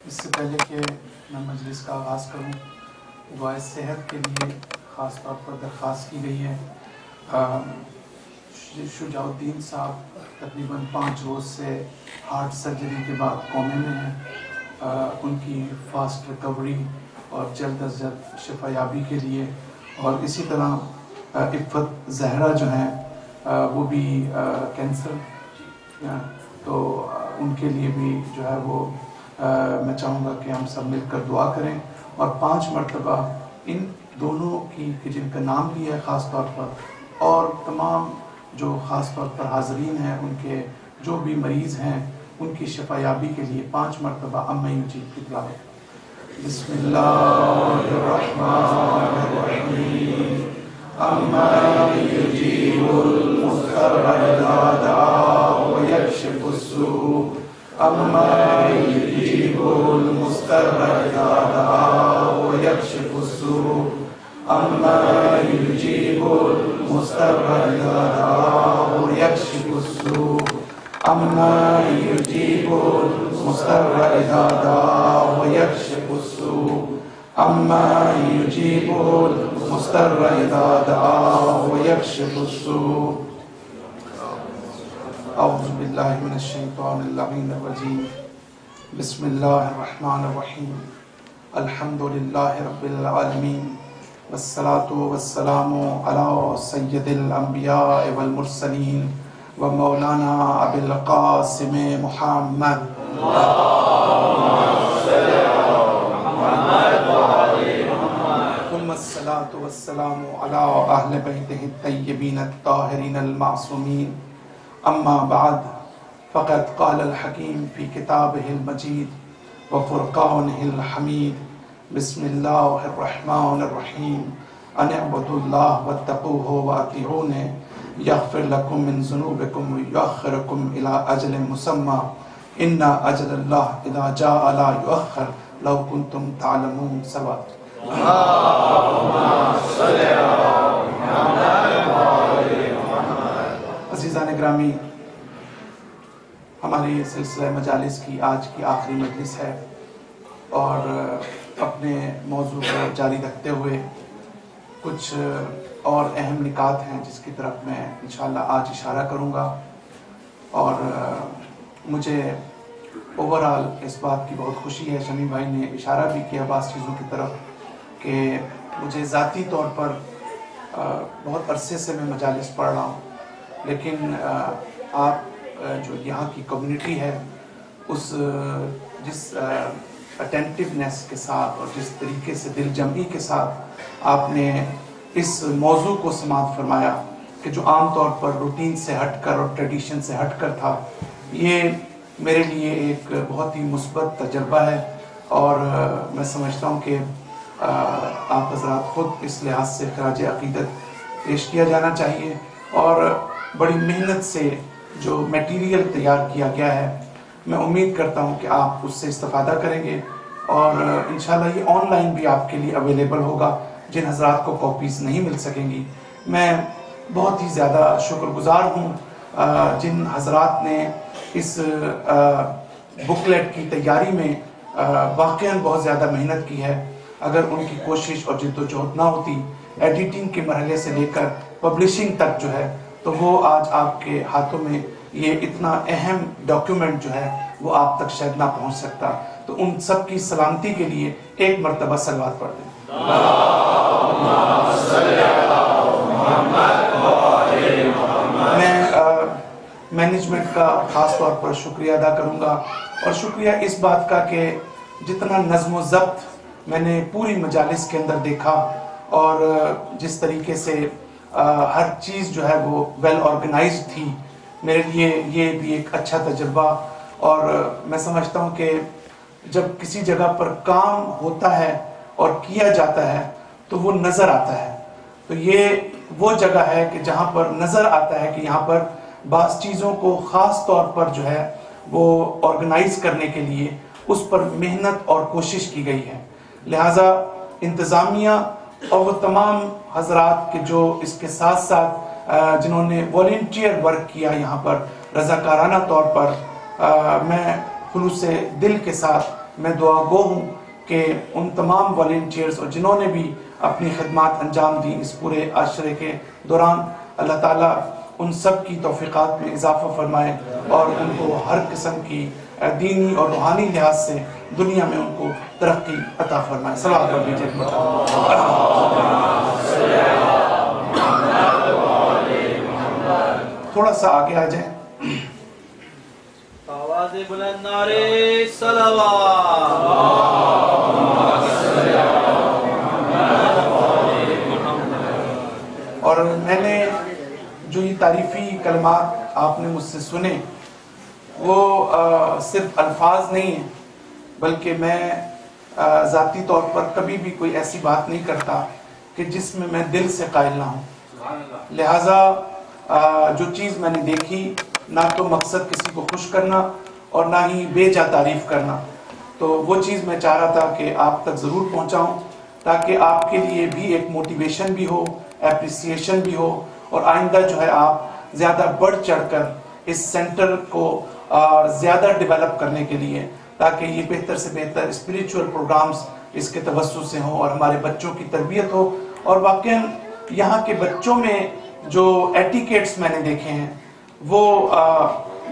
اس سے پہلے کہ میں مجلس کا آغاز کروں، دعائے صحت کے لیے خاص طور پر درخواست کی گئی ہے۔ شجاع الدین صاحب تقریباً 5 روز سے ہارٹ سرجری کے بعد کومے میں ہیں۔ ان کی فاسٹ ریکوری اور جلد از جلد شفا یابی کے لیے، اور اسی طرح عفت زہرا جو ہیں وہ بھی کینسر، تو ان کے لیے بھی جو ہے وہ میں چاہوں گا کہ ہم سب مل کر دعا کریں، اور 5 مرتبہ ان دونوں کی جن کا نام لیا ہے خاص طور پر، اور تمام جو خاص طور پر حاضرین ہیں ان کے جو بھی مریض ہیں ان کی شفا یابی کے لیے 5 مرتبہ اما یجیب کی تلاوت۔ بسم اللہ الرحمن الرحیم، اما یجیب المضطر اذا دعا ویکشف السوء، اما یجیب المضطر اذا دعا ویکشف السوء، اما یجیب المضطر اذا دعا ویکشف السوء، اما یجیب المضطر اذا دعا ویکشف السوء، اما یجیب المضطر اذا دعا ویکشف السوء۔ اعوذ باللہ من الشیطان اللعین الرجیم، بسم اللہ الرحمن الرحیم، الحمد للہ رب العالمین، والصلاة والسلام علی سید الانبیاء والمرسلین و مولانا ابی القاسم محمد، ثم الصلاة والسلام علی اہل بیتہ الطیبین الطاہرین المعصومین، اما بعد، فقد قال الحکیم فی کتابہ المجید وفرقانہ الحمید، بسم اللہ الرحمن الرحیم، ان اعبدوا اللہ واتقوہ واطیعون یغفر لکم من ذنوبکم ویؤخرکم الی اجل مسمی، ان اجل اللہ اذا جاء لا یؤخر لو کنتم تعلمون۔ صلوات۔ عزیزان گرامی، ہماری سلسلہ مجالس کی آج کی آخری مجلس ہے، اور اپنے موضوع کو جاری رکھتے ہوئے کچھ اور اہم نکات ہیں جس کی طرف میں انشاءاللہ آج اشارہ کروں گا، اور مجھے اوورال اس بات کی بہت خوشی ہے، شمی بھائی نے اشارہ بھی کیا بعض چیزوں کی طرف، کہ مجھے ذاتی طور پر بہت عرصے سے میں مجالس پڑھ رہا ہوں، لیکن آپ جو یہاں کی کمیونٹی ہے اس جس اٹینٹیونیس کے ساتھ اور جس طریقے سے دل جمعی کے ساتھ آپ نے اس موضوع کو سماعت فرمایا کہ جو عام طور پر روٹین سے ہٹ کر اور ٹریڈیشن سے ہٹ کر تھا، یہ میرے لیے ایک بہت ہی مثبت تجربہ ہے، اور میں سمجھتا ہوں کہ آپ حضرات خود اس لحاظ سے خراج عقیدت پیش کیا جانا چاہیے، اور بڑی محنت سے جو میٹیریل تیار کیا گیا ہے میں امید کرتا ہوں کہ آپ اس سے استفادہ کریں گے، اور انشاءاللہ یہ آن لائن بھی آپ کے لیے اویلیبل ہوگا جن حضرات کو کاپیز نہیں مل سکیں گی۔ میں بہت ہی زیادہ شکر گزار ہوں جن حضرات نے اس بکلیٹ کی تیاری میں واقعاً بہت زیادہ محنت کی ہے۔ اگر ان کی کوشش اور جد و جہد نہ ہوتی ایڈیٹنگ کے مرحلے سے لے کر پبلشنگ تک جو ہے، تو وہ آج آپ کے ہاتھوں میں یہ اتنا اہم ڈاکیومنٹ جو ہے وہ آپ تک شاید نہ پہنچ سکتا۔ تو ان سب کی سلامتی کے لیے ایک مرتبہ صلوات پڑھ دیں۔ میں مینجمنٹ کا خاص طور پر شکریہ ادا کروں گا، اور شکریہ اس بات کا کہ جتنا نظم و ضبط میں نے پوری مجالس کے اندر دیکھا، اور جس طریقے سے ہر چیز جو ہے وہ ویل آرگنائزڈ تھی، میرے لیے یہ بھی ایک اچھا تجربہ، اور میں سمجھتا ہوں کہ جب کسی جگہ پر کام ہوتا ہے اور کیا جاتا ہے تو وہ نظر آتا ہے، تو یہ وہ جگہ ہے کہ جہاں پر نظر آتا ہے کہ یہاں پر بعض چیزوں کو خاص طور پر جو ہے وہ آرگنائز کرنے کے لیے اس پر محنت اور کوشش کی گئی ہے۔ لہٰذا انتظامیہ اور وہ تمام حضرات کے جو اس کے ساتھ ساتھ جنہوں نے والنٹیئر ورک کیا یہاں پر رضاکارانہ طور پر، میں خلوص دل کے ساتھ میں دعا گو ہوں کہ ان تمام والنٹیئرز اور جنہوں نے بھی اپنی خدمات انجام دی اس پورے عاشرے کے دوران، اللہ تعالیٰ ان سب کی توفیقات میں اضافہ فرمائے اور ان کو ہر قسم کی دینی اور روحانی لحاظ سے دنیا میں ان کو ترقی عطا فرمائے۔ صلوات پڑھ لیجیے۔ تھوڑا سا آگے آ جائیں۔ آواز بلند نعرے صلوات۔ اور میں نے جو یہ تعریفی کلمات آپ نے مجھ سے سنے وہ صرف الفاظ نہیں ہیں، بلکہ میں ذاتی طور پر کبھی بھی کوئی ایسی بات نہیں کرتا کہ جس میں میں دل سے قائل نہ ہوں۔ لہٰذا جو چیز میں نے دیکھی، نہ تو مقصد کسی کو خوش کرنا اور نہ ہی بے جا تعریف کرنا، تو وہ چیز میں چاہ رہا تھا کہ آپ تک ضرور پہنچاؤں تاکہ آپ کے لیے بھی ایک موٹیویشن بھی ہو، اپریسیشن بھی ہو، اور آئندہ جو ہے آپ زیادہ بڑھ چڑھ کر اس سینٹر کو زیادہ ڈیولپ کرنے کے لیے، تاکہ یہ بہتر سے بہتر اسپریچول پروگرامز اس کے توسط سے ہوں اور ہمارے بچوں کی تربیت ہو۔ اور واقعاً یہاں کے بچوں میں جو ایٹیکیٹس میں نے دیکھے ہیں وہ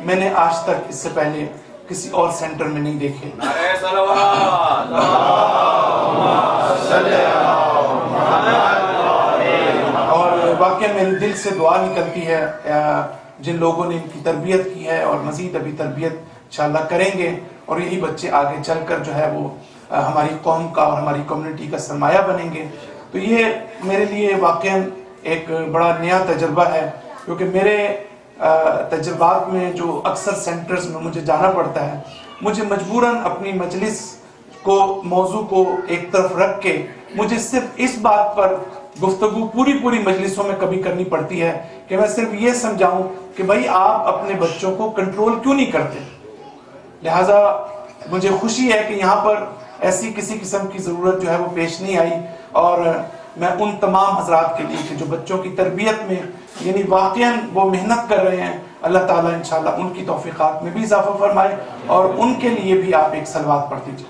میں نے آج تک اس سے پہلے کسی اور سینٹر میں نہیں دیکھے۔ اور واقعاً میرے دل سے دعا نکلتی ہے جن لوگوں نے ان کی تربیت کی ہے اور مزید ابھی تربیت انشاءاللہ کریں گے، اور یہی بچے آگے چل کر جو ہے وہ ہماری قوم کا اور ہماری کمیونٹی کا سرمایہ بنیں گے۔ تو یہ میرے لیے واقعاً ایک بڑا نیا تجربہ ہے، کیونکہ میرے تجربات میں جو اکثر سینٹرز میں مجھے جانا پڑتا ہے، مجھے مجبوراً اپنی مجلس کو، موضوع کو ایک طرف رکھ کے مجھے صرف اس بات پر گفتگو پوری مجلسوں میں کبھی کرنی پڑتی ہے کہ میں صرف یہ سمجھاؤں کہ بھائی آپ اپنے بچوں کو کنٹرول کیوں نہیں کرتے۔ لہٰذا مجھے خوشی ہے کہ یہاں پر ایسی کسی قسم کی ضرورت جو ہے وہ پیش نہیں آئی، اور میں ان تمام حضرات کے لیے کہ جو بچوں کی تربیت میں یعنی واقعاً وہ محنت کر رہے ہیں، اللہ تعالیٰ انشاءاللہ ان کی توفیقات میں بھی اضافہ فرمائے، اور ان کے لیے بھی آپ ایک صلوات پڑھ دیجیے۔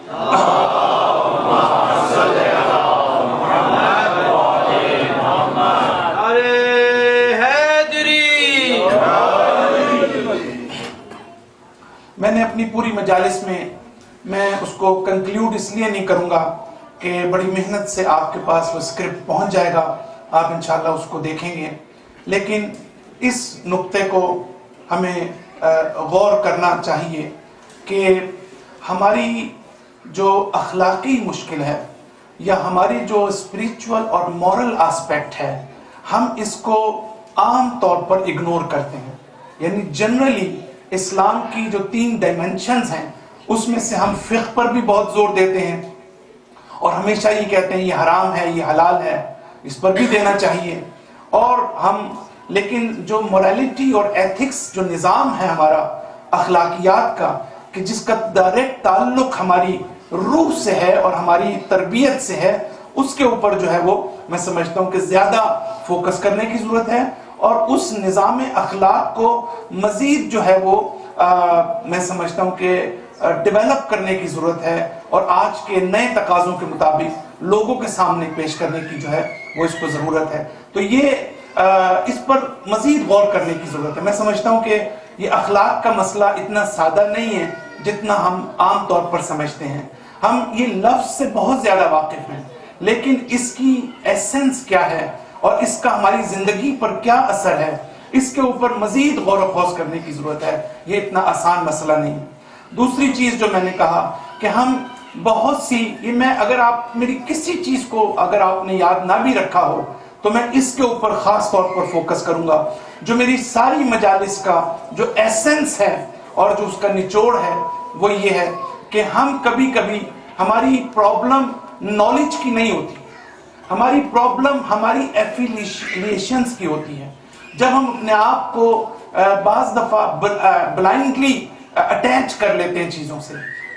میں نے اپنی پوری مجالس میں اس کو کنکلیوڈ اس لیے نہیں کروں گا کہ بڑی محنت سے آپ کے پاس وہ اسکرپٹ پہنچ جائے گا، آپ انشاءاللہ اس کو دیکھیں گے، لیکن اس نقطے کو ہمیں غور کرنا چاہیے کہ ہماری جو اخلاقی مشکل ہے یا ہماری جو اسپریچول اور مورل آسپیکٹ ہے، ہم اس کو عام طور پر اگنور کرتے ہیں۔ یعنی جنرلی اسلام کی جو 3 ڈائمنشنز ہیں اس میں سے ہم فقہ پر بھی بہت زور دیتے ہیں، اور ہمیشہ یہ کہتے ہیں یہ حرام ہے، یہ حلال ہے، اس پر بھی دینا چاہیے، اور ہم لیکن جو موریلٹی اور ایتھکس جو نظام ہے ہمارا اخلاقیات کا، کہ جس کا ڈائریکٹ تعلق ہماری روح سے ہے اور ہماری تربیت سے ہے، اس کے اوپر جو ہے وہ میں سمجھتا ہوں کہ زیادہ فوکس کرنے کی ضرورت ہے، اور اس نظام اخلاق کو مزید جو ہے وہ میں سمجھتا ہوں کہ ڈیولپ کرنے کی ضرورت ہے، اور آج کے نئے تقاضوں کے مطابق لوگوں کے سامنے پیش کرنے کی جو ہے وہ اس کو ضرورت ہے۔ تو یہ اس پر مزید غور کرنے کی ضرورت ہے۔ میں سمجھتا ہوں کہ یہ اخلاق کا مسئلہ اتنا سادہ نہیں ہے جتنا ہم عام طور پر سمجھتے ہیں۔ ہم یہ لفظ سے بہت زیادہ واقف ہیں، لیکن اس کی ایسنس کیا ہے اور اس کا ہماری زندگی پر کیا اثر ہے، اس کے اوپر مزید غور و خوض کرنے کی ضرورت ہے۔ یہ اتنا آسان مسئلہ نہیں۔ دوسری چیز جو میں نے کہا کہ ہم بہت سی، یہ میں اگر آپ میری کسی چیز کو اگر آپ نے یاد نہ بھی رکھا ہو تو میں اس کے اوپر خاص طور پر فوکس کروں گا۔ جو میری ساری مجالس کا جو ایسنس ہے اور جو اس کا نچوڑ ہے وہ یہ ہے کہ ہم کبھی کبھی ہماری پرابلم نالج کی نہیں ہوتی، ہماری پرابلم ہماری ایفیلیشنز کی ہوتی ہے۔ جب ہم اپنے آپ کو بعض دفعہ بلائنڈلی اٹیچ کر لیتے ہیں چیزوں سے،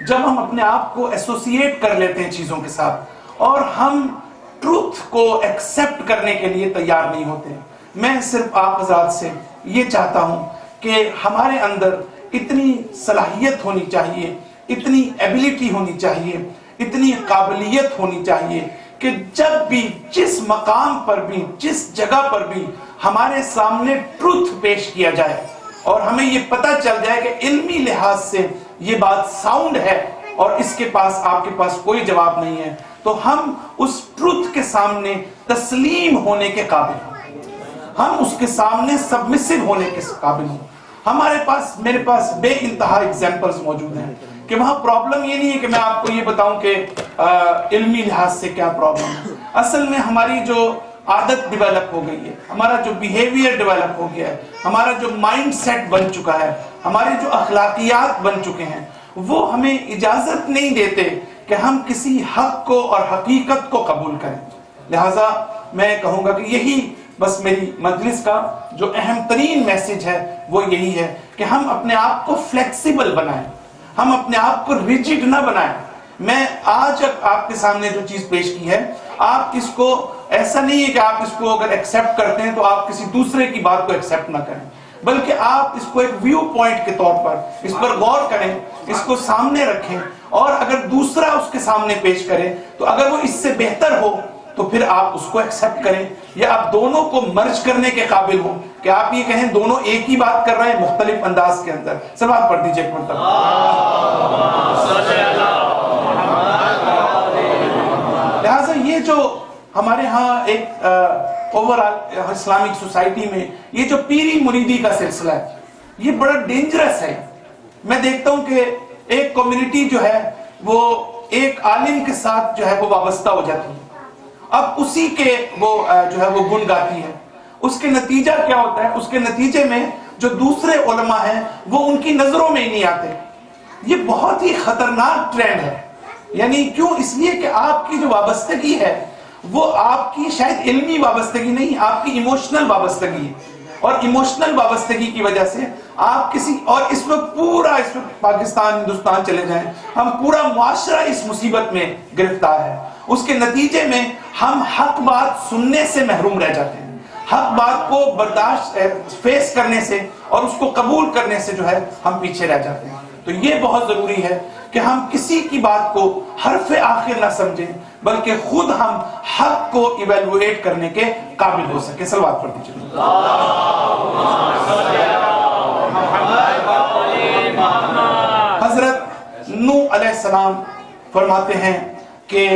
جب ہم اپنے آپ کو ایسوسیٹ کر لیتے ہیں چیزوں کے ساتھ، اور ہم ٹروتھ کو ایکسپٹ کرنے کے لیے تیار نہیں ہوتے ہیں۔ میں صرف آپ حضرات سے یہ چاہتا ہوں کہ ہمارے اندر اتنی صلاحیت ہونی چاہیے اتنی ایبلٹی ہونی چاہیے، اتنی قابلیت ہونی چاہیے کہ جب بھی جس مقام پر بھی جس جگہ پر بھی ہمارے سامنے ٹروتھ پیش کیا جائے اور ہمیں یہ پتہ چل جائے کہ علمی لحاظ سے یہ بات ساؤنڈ ہے اور اس کے پاس آپ کے پاس کوئی جواب نہیں ہے، تو ہم اس ٹروتھ کے سامنے تسلیم ہونے کے قابل ہوں، ہم اس کے سامنے سبمسو ہونے کے قابل ہوں۔ ہمارے پاس، میرے پاس بے انتہا ایگزامپلز موجود ہیں کہ وہاں پرابلم یہ نہیں ہے کہ میں آپ کو یہ بتاؤں کہ علمی لحاظ سے کیا پرابلم ہے۔ اصل میں ہماری جو عادت ڈیولپ ہو گئی ہے، ہمارا جو بیہیویئر ڈیولپ ہو گیا ہے، ہمارا جو مائنڈ سیٹ بن چکا ہے، ہمارے جو اخلاقیات بن چکے ہیں، وہ ہمیں اجازت نہیں دیتے کہ ہم کسی حق کو اور حقیقت کو قبول کریں۔ لہٰذا میں کہوں گا کہ یہی بس میری مجلس کا جو اہم ترین میسج ہے وہ یہی ہے کہ ہم اپنے آپ کو فلیکسیبل بنائیں، ہم اپنے آپ کو ریجڈ نہ بنائیں۔ میں آج آپ کے سامنے جو چیز پیش کی ہے، آپ اس کو ایسا نہیں ہے کہ آپ اس کو اگر ایکسیپٹ کرتے ہیں تو آپ کسی دوسرے کی بات کو ایکسیپٹ نہ کریں، بلکہ آپ اس کو ایک ویو پوائنٹ کے طور پر اس پر غور کریں، اس کو سامنے رکھیں، اور اگر دوسرا اس کے سامنے پیش کرے تو اگر وہ اس سے بہتر ہو تو پھر آپ اس کو ایکسیپٹ کریں، یا آپ دونوں کو مرج کرنے کے قابل ہوں کہ آپ یہ کہیں دونوں ایک ہی بات کر رہے ہیں مختلف انداز کے اندر۔ سلوات پڑھ دیجیے ایک مرتبہ۔ لہٰذا یہ جو ہمارے ہاں ایک اوورآل اسلامک سوسائٹی میں یہ جو پیری مریدی کا سلسلہ ہے، یہ بڑا ڈینجرس ہے۔ میں دیکھتا ہوں کہ ایک کمیونٹی جو ہے وہ ایک عالم کے ساتھ جو ہے وہ وابستہ ہو جاتی ہے، اب اسی کے وہ جو ہے وہ گن گاتی ہے۔ اس کے نتیجہ کیا ہوتا ہے؟ اس کے نتیجے میں جو دوسرے علماء ہیں وہ ان کی نظروں میں ہی نہیں آتے۔ یہ بہت ہی خطرناک ٹرینڈ ہے۔ یعنی کیوں؟ اس لیے کہ آپ کی جو وابستگی ہے وہ آپ کی شاید علمی وابستگی نہیں، آپ کی ایموشنل وابستگی ہے، اور ایموشنل وابستگی کی وجہ سے آپ کسی، اور اس وقت پورا، اس وقت پاکستان، ہندوستان چلے جائیں، ہم پورا معاشرہ اس مصیبت میں گرفتار ہے۔ اس کے نتیجے میں ہم حق بات سننے سے محروم رہ جاتے ہیں، حق بات کو برداشت فیس کرنے سے اور اس کو قبول کرنے سے جو ہے ہم پیچھے رہ جاتے ہیں۔ تو یہ بہت ضروری ہے کہ ہم کسی کی بات کو حرف آخر نہ سمجھیں، بلکہ خود ہم حق کو ایویلویٹ کرنے کے قابل ہو سکے۔ صلوات پڑھ دیجیے۔ حضرت نوح علیہ السلام فرماتے ہیں کہ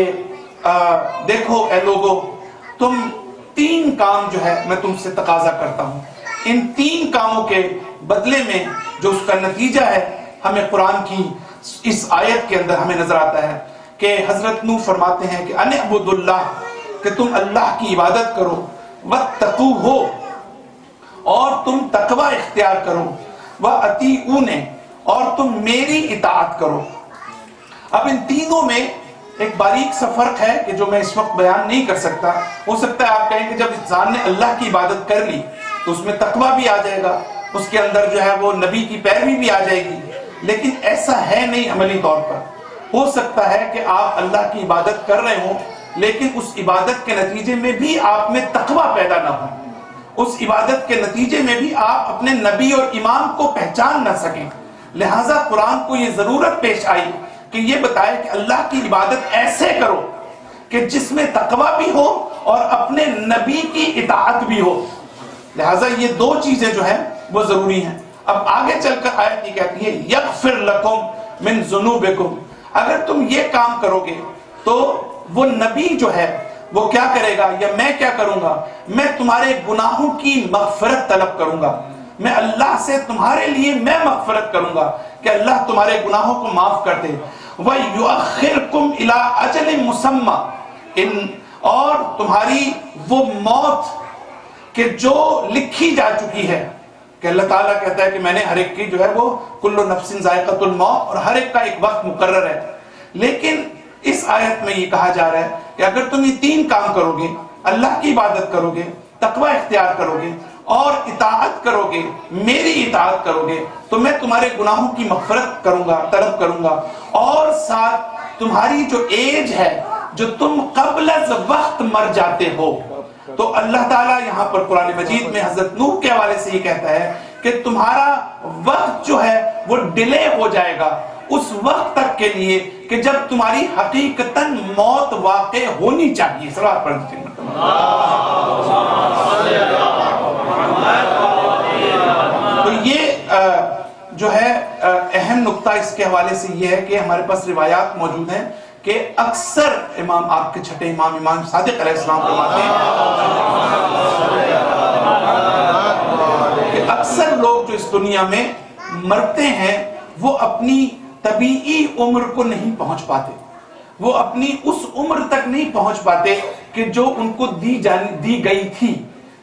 دیکھو اے لوگو، تم 3 کام جو ہے میں تم سے تقاضا کرتا ہوں، ان 3 کاموں کے بدلے میں جو اس کا نتیجہ ہے ہمیں قرآن کی اس آیت کے اندر ہمیں نظر آتا ہے کہ حضرت نوح فرماتے ہیں کہ ان اعبدوا اللہ، کہ تم اللہ کی عبادت کرو، واتقوہ، اور تم تقوی اختیار کرو، واطیعون، اور تم میری اطاعت کرو۔ اب ان تینوں میں ایک باریک سا فرق ہے کہ جو میں اس وقت بیان نہیں کر سکتا۔ ہو سکتا ہے آپ کہیں کہ جب انسان نے اللہ کی عبادت کر لی تو اس میں تقوی بھی آ جائے گا، اس کے اندر جو ہے وہ نبی کی پیروی بھی آ جائے گی، لیکن ایسا ہے نہیں عملی طور پر۔ ہو سکتا ہے کہ آپ اللہ کی عبادت کر رہے ہوں لیکن اس عبادت کے نتیجے میں بھی آپ میں تقوی پیدا نہ ہو، اس عبادت کے نتیجے میں بھی آپ اپنے نبی اور امام کو پہچان نہ سکیں۔ لہٰذا قرآن کو یہ ضرورت پیش آئی کہ یہ بتائے کہ اللہ کی عبادت ایسے کرو کہ جس میں تقوی بھی ہو اور اپنے نبی کی اطاعت بھی ہو۔ لہٰذا یہ 2 چیزیں جو ہیں وہ ضروری ہیں۔ اب آگے چل کر آیت یہ کہتی ہے یغفر لکم من ذنوبکم، اگر تم یہ کام کرو گے تو وہ نبی جو ہے وہ کیا کرے گا، یا میں کیا کروں گا، میں تمہارے گناہوں کی مغفرت طلب کروں گا، میں اللہ سے تمہارے لیے میں مغفرت کروں گا کہ اللہ تمہارے گناہوں کو معاف کر دے۔ وَيُؤَخِّرْكُمْ إِلَىٰ أَجَلٍ مُّسَمًّى، اور تمہاری وہ موت کہ جو لکھی جا چکی ہے، کہ اللہ تعالیٰ کہتا ہے کہ میں نے ہر ایک کی جو ہے وہ کل نفس ذائقۃ الموت، اور ہر ایک کا ایک وقت مقرر ہے۔ لیکن اس آیت میں یہ کہا جا رہا ہے کہ اگر تم یہ 3 کام کرو گے، اللہ کی عبادت کرو گے، تقوی اختیار کرو گے اور اطاعت کرو گے، میری اطاعت کرو گے، تو میں تمہارے گناہوں کی مغفرت کروں گا، طلب کروں گا، اور ساتھ تمہاری جو ایج ہے، جو تم قبل از وقت مر جاتے ہو۔ تو اللہ تعالیٰ یہاں پر قرآن مجید میں حضرت نوح کے حوالے سے یہ کہتا ہے کہ تمہارا وقت جو ہے وہ ڈیلے ہو جائے گا، اس وقت تک کے لیے کہ جب تمہاری حقیقتاً موت واقع ہونی چاہیے. صلوات پڑھ دیجیے. تو یہ جو ہے اہم نقطہ اس کے حوالے سے یہ ہے کہ ہمارے پاس روایات موجود ہیں کہ اکثر امام آپ کے چھٹے امام صادق علیہ السلام فرماتے ہیں کہ اکثر لوگ جو اس دنیا میں مرتے ہیں وہ اپنی طبیعی عمر کو نہیں پہنچ پاتے, وہ اپنی اس عمر تک نہیں پہنچ پاتے کہ جو ان کو دی گئی تھی.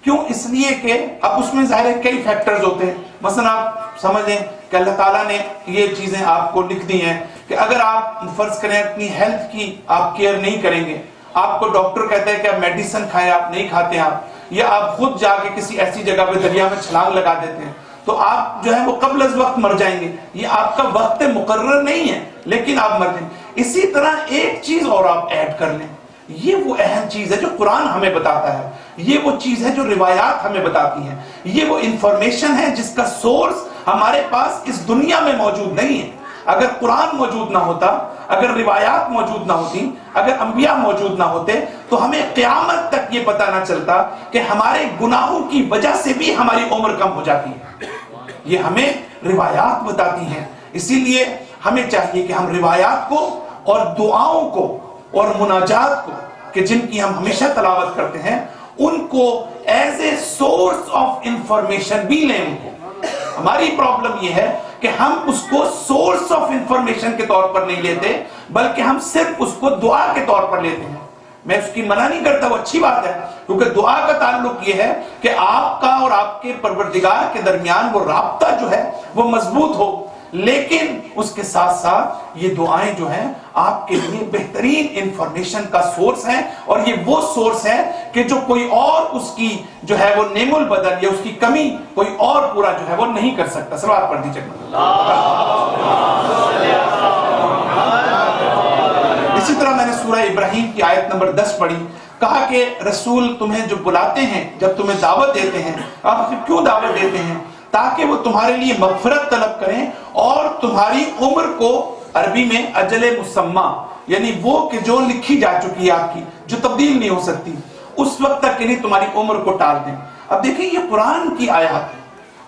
کیوں؟ اس لیے کہ اب اس میں ظاہر کئی فیکٹرز ہوتے ہیں. مثلا آپ سمجھیں کہ اللہ تعالیٰ نے یہ چیزیں آپ کو لکھ دی ہیں کہ اگر آپ فرض کریں اپنی ہیلتھ کی آپ کیئر نہیں کریں گے, آپ کو ڈاکٹر کہتا ہے کہ آپ میڈیسن کھائیں, آپ نہیں کھاتے آپ, یا آپ خود جا کے کسی ایسی جگہ پہ دریا میں چھلانگ لگا دیتے ہیں, تو آپ جو ہے وہ قبل از وقت مر جائیں گے. یہ آپ کا وقت مقرر نہیں ہے لیکن آپ مر جائیں. اسی طرح ایک چیز اور آپ ایڈ کر لیں, یہ وہ اہم چیز ہے جو قرآن ہمیں بتاتا ہے, یہ وہ چیز ہے جو روایات ہمیں بتاتی ہیں, یہ وہ انفارمیشن ہے جس کا سورس ہمارے پاس اس دنیا میں موجود نہیں ہے. اگر قرآن موجود نہ ہوتا, اگر روایات موجود نہ ہوتی, اگر انبیاء موجود نہ ہوتے, تو ہمیں قیامت تک یہ پتہ نہ چلتا کہ ہمارے گناہوں کی وجہ سے بھی ہماری عمر کم ہو جاتی ہے. یہ ہمیں روایات بتاتی ہیں. اسی لیے ہمیں چاہیے کہ ہم روایات کو اور دعاؤں کو اور مناجات کو کہ جن کی ہم ہمیشہ تلاوت کرتے ہیں, ان کو as a source of information بھی لیں. ان کو ہماری پرابلم یہ ہے کہ ہم اس کو سورس آف انفارمیشن کے طور پر نہیں لیتے, بلکہ ہم صرف اس کو دعا کے طور پر لیتے ہیں. میں اس کی منع نہیں کرتا, وہ اچھی بات ہے, کیونکہ دعا کا تعلق یہ ہے کہ آپ کا اور آپ کے پروردگار کے درمیان وہ رابطہ جو ہے وہ مضبوط ہو. لیکن اس کے ساتھ ساتھ یہ دعائیں جو ہیں آپ کے لیے بہترین انفارمیشن کا سورس ہیں, اور یہ وہ سورس ہے کہ جو کوئی اور اس کی جو ہے وہ نعم البدل یا اس کی کمی کوئی اور پورا جو ہے وہ نہیں کر سکتا. صلوات پڑھ دیجیے. اسی طرح میں نے سورہ ابراہیم کی آیت نمبر 10 پڑھی, کہا کہ رسول تمہیں جو بلاتے ہیں, جب تمہیں دعوت دیتے ہیں, آپ کیوں دعوت دیتے ہیں؟ تاکہ وہ تمہارے لیے مغفرت طلب کریں اور تمہاری عمر کو, عربی میں اجل مسمى یعنی وہ کہ جو لکھی جا چکی ہے آپ کی, جو تبدیل نہیں ہو سکتی, اس وقت تک کے لیے تمہاری عمر کو ٹال دیں. اب دیکھیں یہ قرآن کی آیات ہے.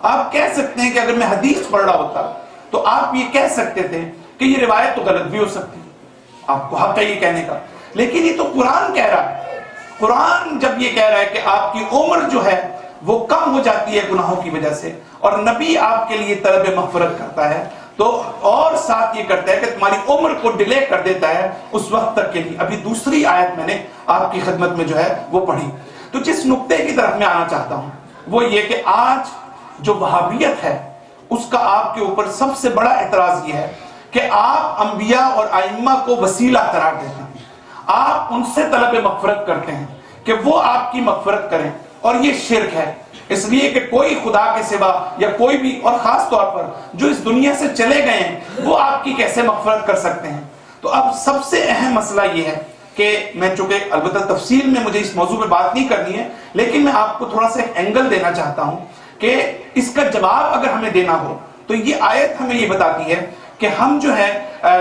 آپ کہہ سکتے ہیں کہ اگر میں حدیث پڑھ رہا ہوتا تو آپ یہ کہہ سکتے تھے کہ یہ روایت تو غلط بھی ہو سکتی, آپ کو حق ہے یہ کہنے کا, لیکن یہ تو قرآن کہہ رہا ہے. قرآن جب یہ کہہ رہا ہے کہ آپ کی عمر جو ہے وہ کم ہو جاتی ہے گناہوں کی وجہ سے, اور نبی آپ کے لیے طلب مغفرت کرتا ہے, تو اور ساتھ یہ کرتا ہے کہ تمہاری عمر کو ڈیلے کر دیتا ہے اس وقت تک کے لیے. ابھی دوسری آیت میں نے آپ کی خدمت میں جو ہے وہ پڑھی. تو جس نقطے کی طرف میں آنا چاہتا ہوں وہ یہ کہ آج جو وہابیت ہے اس کا آپ کے اوپر سب سے بڑا اعتراض یہ ہے کہ آپ انبیاء اور ائمہ کو وسیلہ قرار دیتے ہیں, آپ ان سے طلب مغفرت کرتے ہیں کہ وہ آپ کی مغفرت کریں, اور یہ شرک ہے. اس لیے کہ کوئی خدا کے سوا یا کوئی بھی, اور خاص طور پر جو اس دنیا سے چلے گئے ہیں, وہ آپ کی کیسے مغفرت کر سکتے ہیں؟ تو اب سب سے اہم مسئلہ یہ ہے کہ میں چونکہ البتہ تفصیل میں مجھے اس موضوع پہ بات نہیں کرنی ہے, لیکن میں آپ کو تھوڑا سا ایک اینگل دینا چاہتا ہوں کہ اس کا جواب اگر ہمیں دینا ہو تو یہ آیت ہمیں یہ بتاتی ہے کہ ہم جو ہے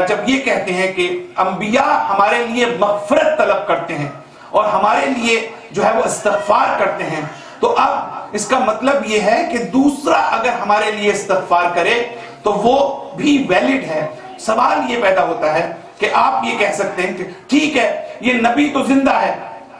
جب یہ کہتے ہیں کہ انبیاء ہمارے لیے مغفرت طلب کرتے ہیں اور ہمارے لیے جو ہے وہ استغفار کرتے ہیں, تو اب اس کا مطلب یہ ہے کہ دوسرا اگر ہمارے لیے استغفار کرے تو وہ بھی ویلڈ ہے. سوال یہ پیدا ہوتا ہے کہ آپ یہ کہہ سکتے ہیں کہ ٹھیک ہے یہ نبی تو زندہ ہے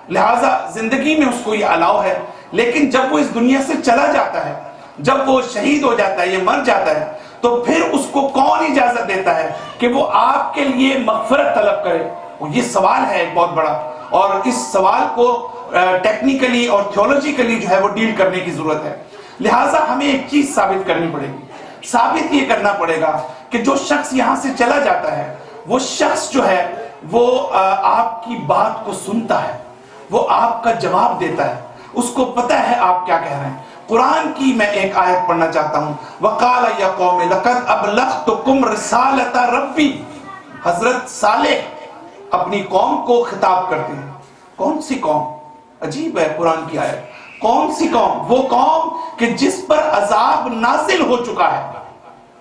لہٰذا زندگی میں اس کو یہ الاؤ ہے, لیکن جب وہ اس دنیا سے چلا جاتا ہے, جب وہ شہید ہو جاتا ہے, یہ مر جاتا ہے, تو پھر اس کو کون اجازت دیتا ہے کہ وہ آپ کے لیے مغفرت طلب کرے؟ یہ سوال ہے ایک بہت بڑا, اور اس سوال کو ٹیکنیکلی اور تھیولوجیکلی جو ہے وہ ڈیل کرنے کی ضرورت ہے. لہٰذا ہمیں ایک چیز ثابت کرنی پڑے گی, ثابت یہ کرنا پڑے گا کہ جو شخص یہاں سے چلا جاتا ہے وہ شخص جو ہے وہ آپ کی بات کو سنتا ہے, وہ آپ کا جواب دیتا ہے, اس کو پتہ ہے آپ کیا کہہ رہے ہیں. قرآن کی میں ایک آیت پڑھنا چاہتا ہوں. وَقَالَ يَا قَوْمِ لَقَدْ أَبْلَغْتُكُمْ رِسَالَةَ رَبِّي. حضرت صالح اپنی قوم کو خطاب کرتے ہیں. کون سی قوم؟ عجیب ہے قرآن کی آیت. کون سی قوم؟ وہ قوم کہ جس پر عذاب نازل ہو چکا ہے,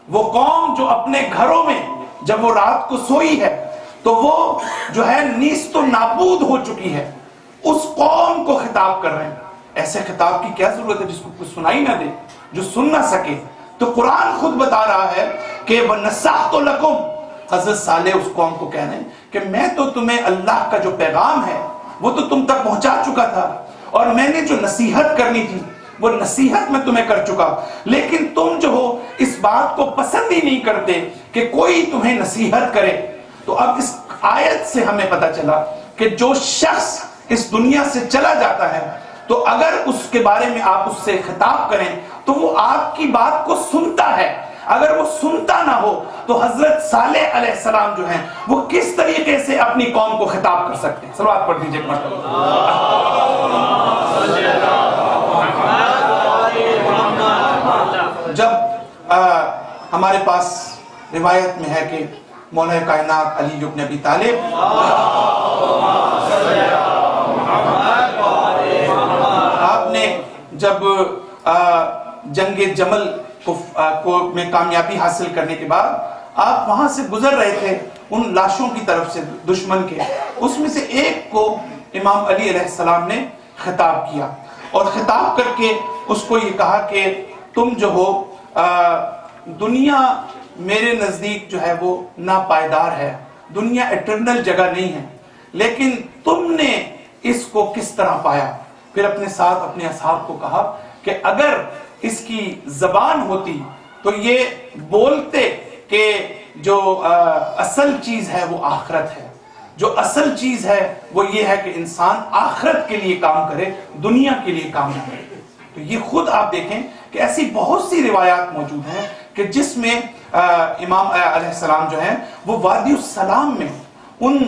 وہ قوم جو اپنے گھروں میں جب وہ رات کو سوئی ہے تو وہ جو ہے نیست و نابود ہو چکی ہے، اس قوم کو خطاب کر رہے ہیں۔ ایسے خطاب کی کیا ضرورت ہے جس کو کوئی سنائی نہ دے، جو سن نہ سکے؟ تو قرآن خود بتا رہا ہے کہ وَنَصَحْتُ لَكُمْ، حضرت صالح اس قوم کو کہہ رہے ہیں کہ میں تو تمہیں اللہ کا جو پیغام ہے وہ تو تم تک پہنچا چکا تھا، اور میں نے جو نصیحت کرنی تھی وہ نصیحت میں تمہیں کر چکا، لیکن تم جو ہو اس بات کو پسند ہی نہیں کرتے کہ کوئی تمہیں نصیحت کرے۔ تو اب اس آیت سے ہمیں پتہ چلا کہ جو شخص اس دنیا سے چلا جاتا ہے تو اگر اس کے بارے میں آپ اس سے خطاب کریں تو وہ آپ کی بات کو سنتا ہے، اگر وہ سنتا نہ ہو تو حضرت صالح علیہ السلام جو ہیں وہ کس طریقے سے اپنی قوم کو خطاب کر سکتے ہیں؟ صلوات پڑھ دیجئے ایک مرتبہ۔ جب ہمارے پاس روایت میں ہے کہ مولا کائنات علی بن ابی طالب آپ نے جب جنگ جمل کو میں کامیابی حاصل کرنے کے بعد آپ وہاں سے گزر رہے تھے ان لاشوں کی طرف سے دشمن کے، اس میں سے ایک کو امام علی علیہ السلام نے خطاب کیا، اور خطاب کر کے اس کو یہ کہا کہ تم جو ہو دنیا میرے نزدیک جو ہے وہ ناپائیدار ہے، دنیا ایٹرنل جگہ نہیں ہے، لیکن تم نے اس کو کس طرح پایا؟ پھر اپنے ساتھ اپنے اصحاب کو کہا کہ اگر اس کی زبان ہوتی تو یہ بولتے کہ جو اصل چیز ہے وہ آخرت ہے، جو اصل چیز ہے وہ یہ ہے کہ انسان آخرت کے لیے کام کرے، دنیا کے لیے کام نہ کرے۔ تو یہ خود آپ دیکھیں کہ ایسی بہت سی روایات موجود ہیں کہ جس میں امام علیہ السلام جو ہیں وہ وادی السلام میں ان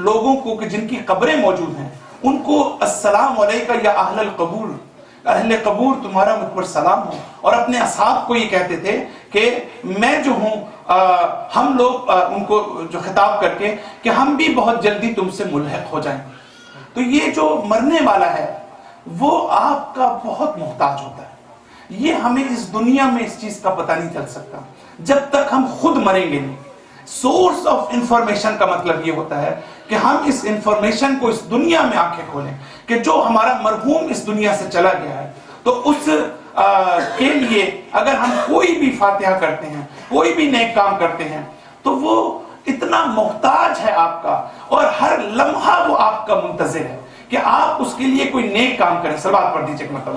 لوگوں کو کہ جن کی قبریں موجود ہیں ان کو السلام علیکہ یا اہل القبور، اہل قبور تمہارا مجھ پر سلام ہو، اور اپنے اصحاب کو یہ کہتے تھے کہ میں جو ہوں ہم لوگ ان کو جو خطاب کر کے کہ ہم بھی بہت جلدی تم سے ملحق ہو جائیں۔ تو یہ جو مرنے والا ہے وہ آپ کا بہت محتاج ہوتا ہے، یہ ہمیں اس دنیا میں اس چیز کا پتہ نہیں چل سکتا جب تک ہم خود مریں گے نہیں۔ سورس آف انفارمیشن کا مطلب یہ ہوتا ہے کہ ہم اس انفارمیشن کو اس دنیا میں آنکھیں کھولیں کہ جو ہمارا مرحوم اس دنیا سے چلا گیا ہے تو اس کے لیے اگر ہم کوئی بھی فاتحہ کرتے ہیں، کوئی بھی نیک کام کرتے ہیں تو وہ اتنا محتاج ہے آپ کا، اور ہر لمحہ وہ آپ کا منتظر ہے کہ آپ اس کے لیے کوئی نیک کام کریں۔ صلوات پڑھ دیجئے مطلب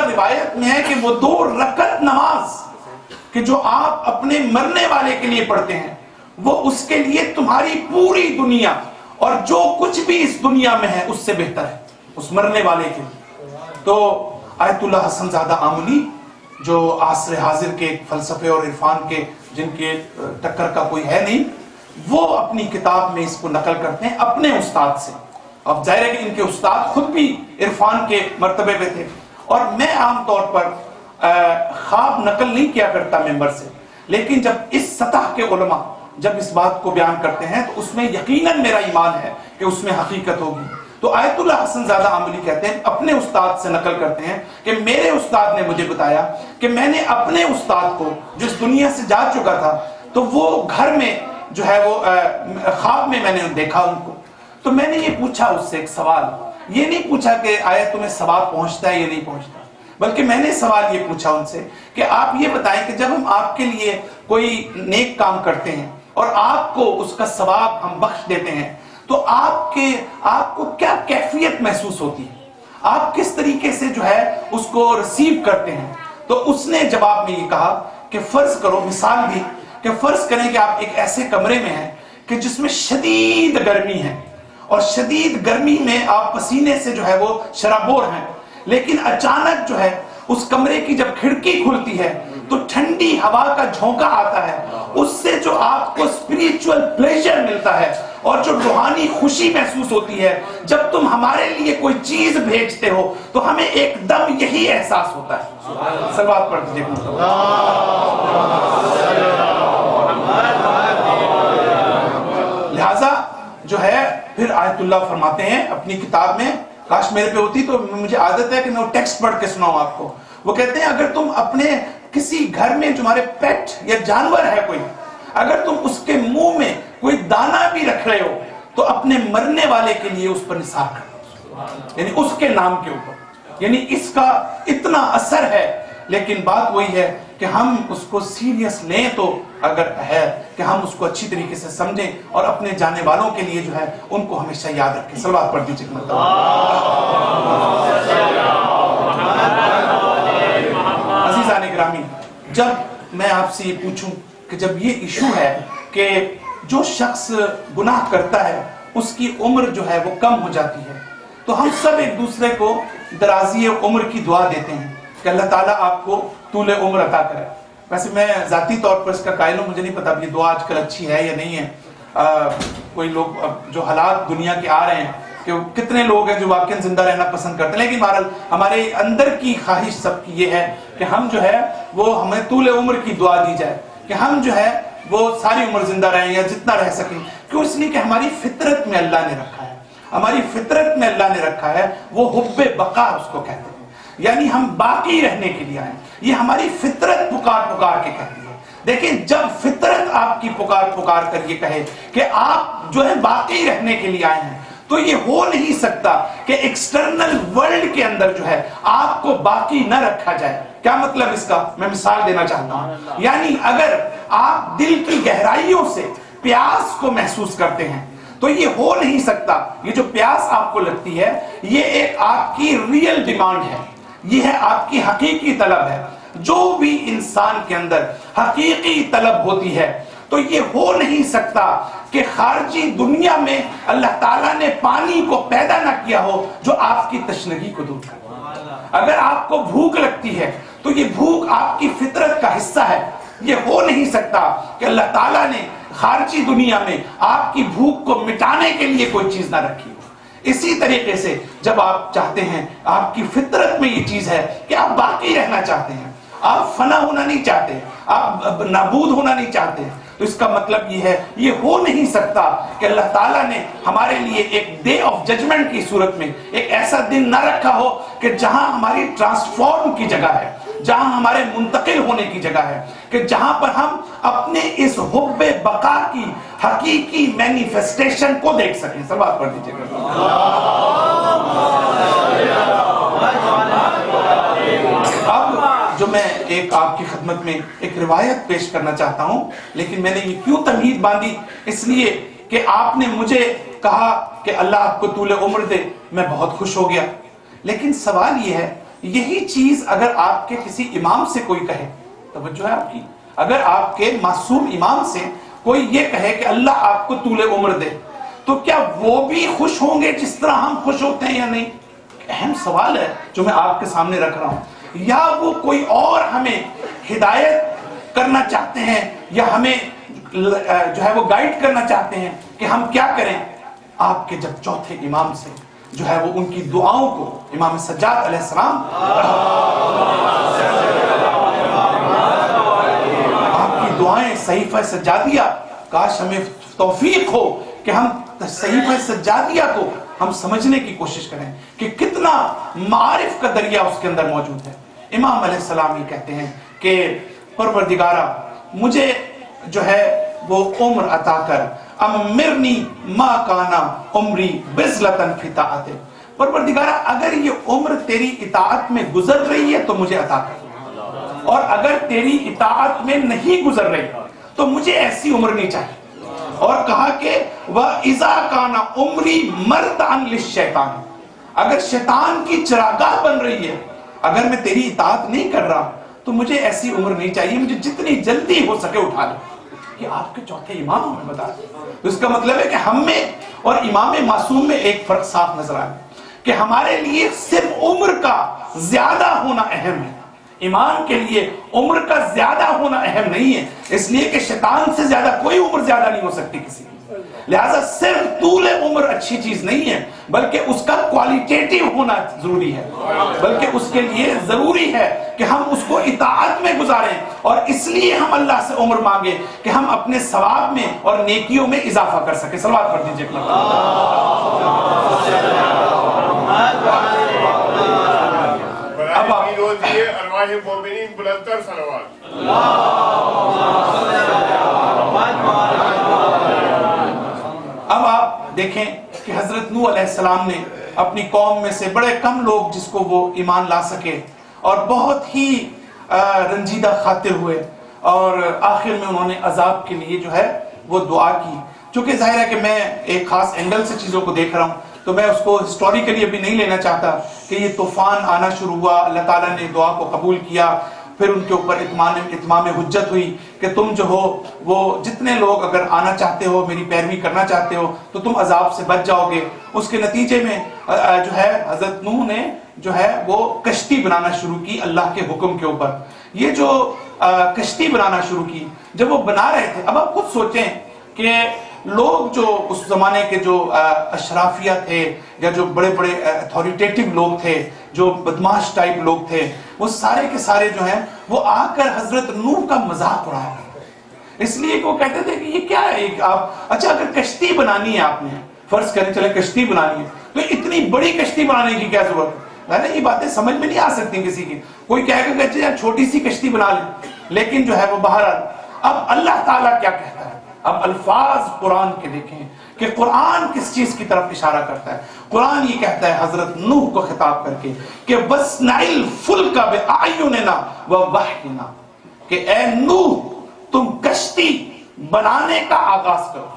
روایت میں ہے کہ وہ 2 رکعت نماز کہ جو آپ اپنے مرنے والے کے لیے پڑھتے ہیں وہ اس کے لیے تمہاری پوری دنیا اور جو کچھ بھی اس دنیا میں ہے اس سے بہتر ہے، اس مرنے والے کے لیے۔ تو آیت اللہ حسن زادہ آملی جو عصر حاضر کے فلسفے اور عرفان کے جن کے ٹکر کا کوئی ہے نہیں، وہ اپنی کتاب میں اس کو نقل کرتے ہیں اپنے استاد سے۔ اب ظاہر ہے کہ ان کے استاد خود بھی عرفان کے مرتبے پہ تھے، اور میں عام طور پر خواب نقل نہیں کیا کرتا ممبر سے، لیکن جب اس سطح کے علماء جب اس بات کو بیان کرتے ہیں تو اس میں یقیناً میرا ایمان ہے کہ اس میں حقیقت ہوگی۔ تو آیت اللہ حسن زادہ عاملی کہتے ہیں اپنے استاد سے نقل کرتے ہیں کہ میرے استاد نے مجھے بتایا کہ میں نے اپنے استاد کو جو اس دنیا سے جا چکا تھا تو وہ گھر میں جو ہے وہ خواب میں نے دیکھا ان کو، تو میں نے یہ پوچھا اس سے ایک سوال، یہ نہیں پوچھا کہ آیا تمہیں ثواب پہنچتا ہے یا نہیں پہنچتا، بلکہ میں نے سوال یہ پوچھا ان سے کہ آپ یہ بتائیں کہ جب ہم آپ کے لیے کوئی نیک کام کرتے ہیں اور آپ کو اس کا ثواب ہم بخش دیتے ہیں تو آپ کو کیا کیفیت محسوس ہوتی ہے، آپ کس طریقے سے جو ہے اس کو ریسیو کرتے ہیں؟ تو اس نے جواب میں یہ کہا کہ فرض کرو، مثال دی کہ فرض کریں کہ آپ ایک ایسے کمرے میں ہیں کہ جس میں شدید گرمی ہے، اور شدید گرمی میں آپ پسینے سے جو ہے وہ شرابور ہیں، لیکن اچانک جو ہے اس کمرے کی جب کھڑکی کھلتی ہے تو ٹھنڈی ہوا کا جھونکا آتا ہے، اس سے جو آپ کو اسپریچول پلیزر ملتا ہے اور جو روحانی خوشی محسوس ہوتی ہے، جب تم ہمارے لیے کوئی چیز بھیجتے ہو تو ہمیں ایک دم یہی احساس ہوتا ہے۔ صلوات پڑھ دیجئے۔ لہذا جو ہے پھر آیت اللہ فرماتے ہیں اپنی کتاب میں، کاش میرے پہ ہوتی تو مجھے عادت ہے کہ میں وہ ٹیکسٹ پڑھ کے سناؤں آپ کو، وہ کہتے ہیں اگر تم اپنے کسی گھر میں تمہارے پیٹ یا جانور ہے کوئی، اگر تم اس کے منہ میں کوئی دانہ بھی رکھ رہے ہو تو اپنے مرنے والے کے لیے اس پر نثار کر دو، یعنی اس کے نام کے اوپر، یعنی اس کا اتنا اثر ہے۔ لیکن بات وہی ہے کہ ہم اس کو سیریس لیں تو اگر ہے کہ ہم اس کو اچھی طریقے سے سمجھیں اور اپنے جانے والوں کے لیے جو ہے ان کو ہمیشہ یاد رکھیں۔ صلوات پڑھ دیجیے مرتبہ۔ عزیزان گرامی، جب میں آپ سے یہ پوچھوں کہ جب یہ ایشو ہے کہ جو شخص گناہ کرتا ہے اس کی عمر جو ہے وہ کم ہو جاتی ہے، تو ہم سب ایک دوسرے کو درازی عمر کی دعا دیتے ہیں کہ اللہ تعالیٰ آپ کو طول عمر عطا کرے۔ ویسے میں ذاتی طور پر اس کا قائل ہوں، مجھے نہیں پتا یہ دعا آج کل اچھی ہے یا نہیں ہے۔ کوئی لوگ جو حالات دنیا کے آ رہے ہیں کہ کتنے لوگ ہیں جو واقعاً زندہ رہنا پسند کرتے ہیں، لیکن بہرحال ہمارے اندر کی خواہش سب کی یہ ہے کہ ہم جو ہے وہ ہمیں طول عمر کی دعا دی جائے کہ ہم جو ہے وہ ساری عمر زندہ رہیں یا جتنا رہ سکیں۔ کیوں؟ اس لیے کہ ہماری فطرت میں اللہ نے رکھا ہے، ہماری فطرت میں اللہ نے رکھا ہے وہ حب بقا اس کو کہتے ہیں، یعنی ہم باقی رہنے کے لیے آئے۔ یہ ہماری فطرت پکار پکار کے کہتی ہے۔ دیکھیں جب فطرت آپ کی پکار پکار کر یہ کہے کہ آپ جو ہے باقی رہنے کے لیے آئے ہیں، تو یہ ہو نہیں سکتا کہ ایکسٹرنل ورلڈ کے اندر جو ہے آپ کو باقی نہ رکھا جائے۔ کیا مطلب اس کا؟ میں مثال دینا چاہتا ہوں۔ یعنی اگر آپ دل کی گہرائیوں سے پیاس کو محسوس کرتے ہیں تو یہ ہو نہیں سکتا، یہ جو پیاس آپ کو لگتی ہے یہ ایک آپ کی ریئل ڈیمانڈ ہے، یہ ہے آپ کی حقیقی طلب ہے۔ جو بھی انسان کے اندر حقیقی طلب ہوتی ہے تو یہ ہو نہیں سکتا کہ خارجی دنیا میں اللہ تعالیٰ نے پانی کو پیدا نہ کیا ہو جو آپ کی تشنگی کو دور کرے۔ اگر آپ کو بھوک لگتی ہے تو یہ بھوک آپ کی فطرت کا حصہ ہے۔ یہ ہو نہیں سکتا کہ اللہ تعالیٰ نے خارجی دنیا میں آپ کی بھوک کو مٹانے کے لیے کوئی چیز نہ رکھی ہو۔ اسی طریقے سے جب آپ چاہتے ہیں، آپ کی فطرت میں یہ چیز ہے کہ آپ باقی رہنا چاہتے ہیں، آپ فنا ہونا نہیں چاہتے، آپ نابود ہونا نہیں چاہتے، تو اس کا مطلب یہ ہے یہ ہو نہیں سکتا کہ اللہ تعالیٰ نے ہمارے لیے ایک ڈے آف ججمنٹ کی صورت میں ایک ایسا دن نہ رکھا ہو کہ جہاں ہماری ٹرانسفارم کی جگہ ہے، جہاں ہمارے منتقل ہونے کی جگہ ہے، کہ جہاں پر ہم اپنے اس حب بقا کی حقیقی مینیفیسٹیشن کو دیکھ سکیں۔ صلوات پڑھ دیجیے گا۔ اب جو میں ایک آپ کی خدمت میں ایک روایت پیش کرنا چاہتا ہوں، لیکن میں نے یہ کیوں تمہید باندھی؟ اس لیے کہ آپ نے مجھے کہا کہ اللہ آپ کو طول عمر دے، میں بہت خوش ہو گیا۔ لیکن سوال یہ ہے، یہی چیز اگر آپ کے کسی امام سے کوئی کہے، توجہ ہے آپ کی، اگر آپ کے معصوم امام سے کوئی یہ کہے کہ اللہ آپ کو طول عمر دے، تو کیا وہ بھی خوش ہوں گے جس طرح ہم خوش ہوتے ہیں یا نہیں؟ اہم سوال ہے جو میں آپ کے سامنے رکھ رہا ہوں۔ یا وہ کوئی اور ہمیں ہدایت کرنا چاہتے ہیں یا ہمیں جو ہے وہ گائیڈ کرنا چاہتے ہیں کہ ہم کیا کریں؟ آپ کے جب چوتھے امام سے جو ہے وہ ان کی دعاؤں کو، امام سجاد علیہ السلام، آپ کی دعائیں صحیفہ سجادیہ، کاش ہمیں توفیق ہو کہ ہم صحیفہ سجادیہ کو ہم سمجھنے کی کوشش کریں کہ کتنا معارف کا دریا اس کے اندر موجود ہے۔ امام علیہ السلام یہ کہتے ہیں کہ پروردگارا مجھے جو ہے وہ عمر عطا کر، امرنی ما کانا عمری بذلتن فی طاعتک، پروردگارا اگر یہ عمر تیری اطاعت میں گزر رہی ہے تو مجھے عطا کر، اور اگر تیری اطاعت میں نہیں گزر رہی تو مجھے ایسی عمر نہیں چاہیے۔ اور کہا کہ وَإِذَا كَانَ عُمْرِي مَرْتَعًا لِلشَّيْطَانِ، اگر شیطان کی چراگاہ بن رہی ہے، اگر میں تیری اطاعت نہیں کر رہا تو مجھے ایسی عمر نہیں چاہیے، مجھے جتنی جلدی ہو سکے اٹھا لو۔ یہ آپ کے چوتھے امام ہمیں بتا رہے ہیں۔ تو اس کا مطلب ہے کہ ہم میں اور امام معصوم میں ایک فرق صاف نظر آئے کہ ہمارے لیے صرف عمر کا زیادہ ہونا اہم ہے، ایمان کے لیے عمر کا زیادہ ہونا اہم نہیں ہے، اس لیے کہ شیطان سے زیادہ کوئی عمر زیادہ نہیں ہو سکتی کسی کی۔ لہذا صرف طول عمر اچھی چیز نہیں ہے، بلکہ اس کا کوالیٹیٹیو ہونا ضروری ہے، بلکہ اس کے لیے ضروری ہے کہ ہم اس کو اطاعت میں گزاریں، اور اس لیے ہم اللہ سے عمر مانگے کہ ہم اپنے ثواب میں اور نیکیوں میں اضافہ کر سکیں۔ صلوات پڑھ دیجیے۔ اب ارواح مومنین بلندتر صلوات. اب آپ دیکھیں کہ حضرت نوح علیہ السلام نے اپنی قوم میں سے بڑے کم لوگ جس کو وہ ایمان لا سکے اور بہت ہی رنجیدہ خاطر ہوئے، اور آخر میں انہوں نے عذاب کے لیے جو ہے وہ دعا کی. چونکہ ظاہر ہے کہ میں ایک خاص اینگل سے چیزوں کو دیکھ رہا ہوں تو میں اس کو ہسٹوریکلی ابھی نہیں لینا چاہتا کہ یہ طوفان آنا شروع ہوا، اللہ تعالیٰ نے دعا کو قبول کیا، پھر ان کے اوپر اتمام حجت ہوئی کہ تم جو ہو وہ جتنے لوگ اگر آنا چاہتے ہو، میری پیروی کرنا چاہتے ہو تو تم عذاب سے بچ جاؤ گے. اس کے نتیجے میں جو ہے حضرت نوح نے جو ہے وہ کشتی بنانا شروع کی اللہ کے حکم کے اوپر. یہ جو کشتی بنانا شروع کی، جب وہ بنا رہے تھے، اب آپ خود سوچیں کہ لوگ جو اس زمانے کے جو اشرافیہ تھے یا جو بڑے بڑے اتھارٹیٹیو لوگ تھے، جو بدماش ٹائپ لوگ تھے، وہ سارے کے سارے جو ہیں وہ آ کر حضرت نوح کا مذاق اڑایا کرتے تھے. اس لیے کہ وہ کہتے تھے کہ یہ کیا ہے آپ، اچھا اگر کشتی بنانی ہے آپ نے، فرض کریں چلے کشتی بنانی ہے تو اتنی بڑی کشتی بنانے کی کیا ضرورت ہے؟ یہ باتیں سمجھ میں نہیں آ سکتی کسی کی. کوئی کہے گا کہ چھوٹی سی کشتی بنا لیں، لیکن جو ہے وہ بہرحال اب اللہ تعالیٰ کیا کہتا ہے. اب الفاظ قرآن کے دیکھیں کہ قرآن کس چیز کی طرف اشارہ کرتا ہے. قرآن یہ کہتا ہے حضرت نوح کو خطاب کر کے کہ وَاصْنَعِ الْفُلْكَ بِأَعْيُنِنَا وَوَحْيِنَا، کہ اے نوح تم کشتی بنانے کا آغاز کرو.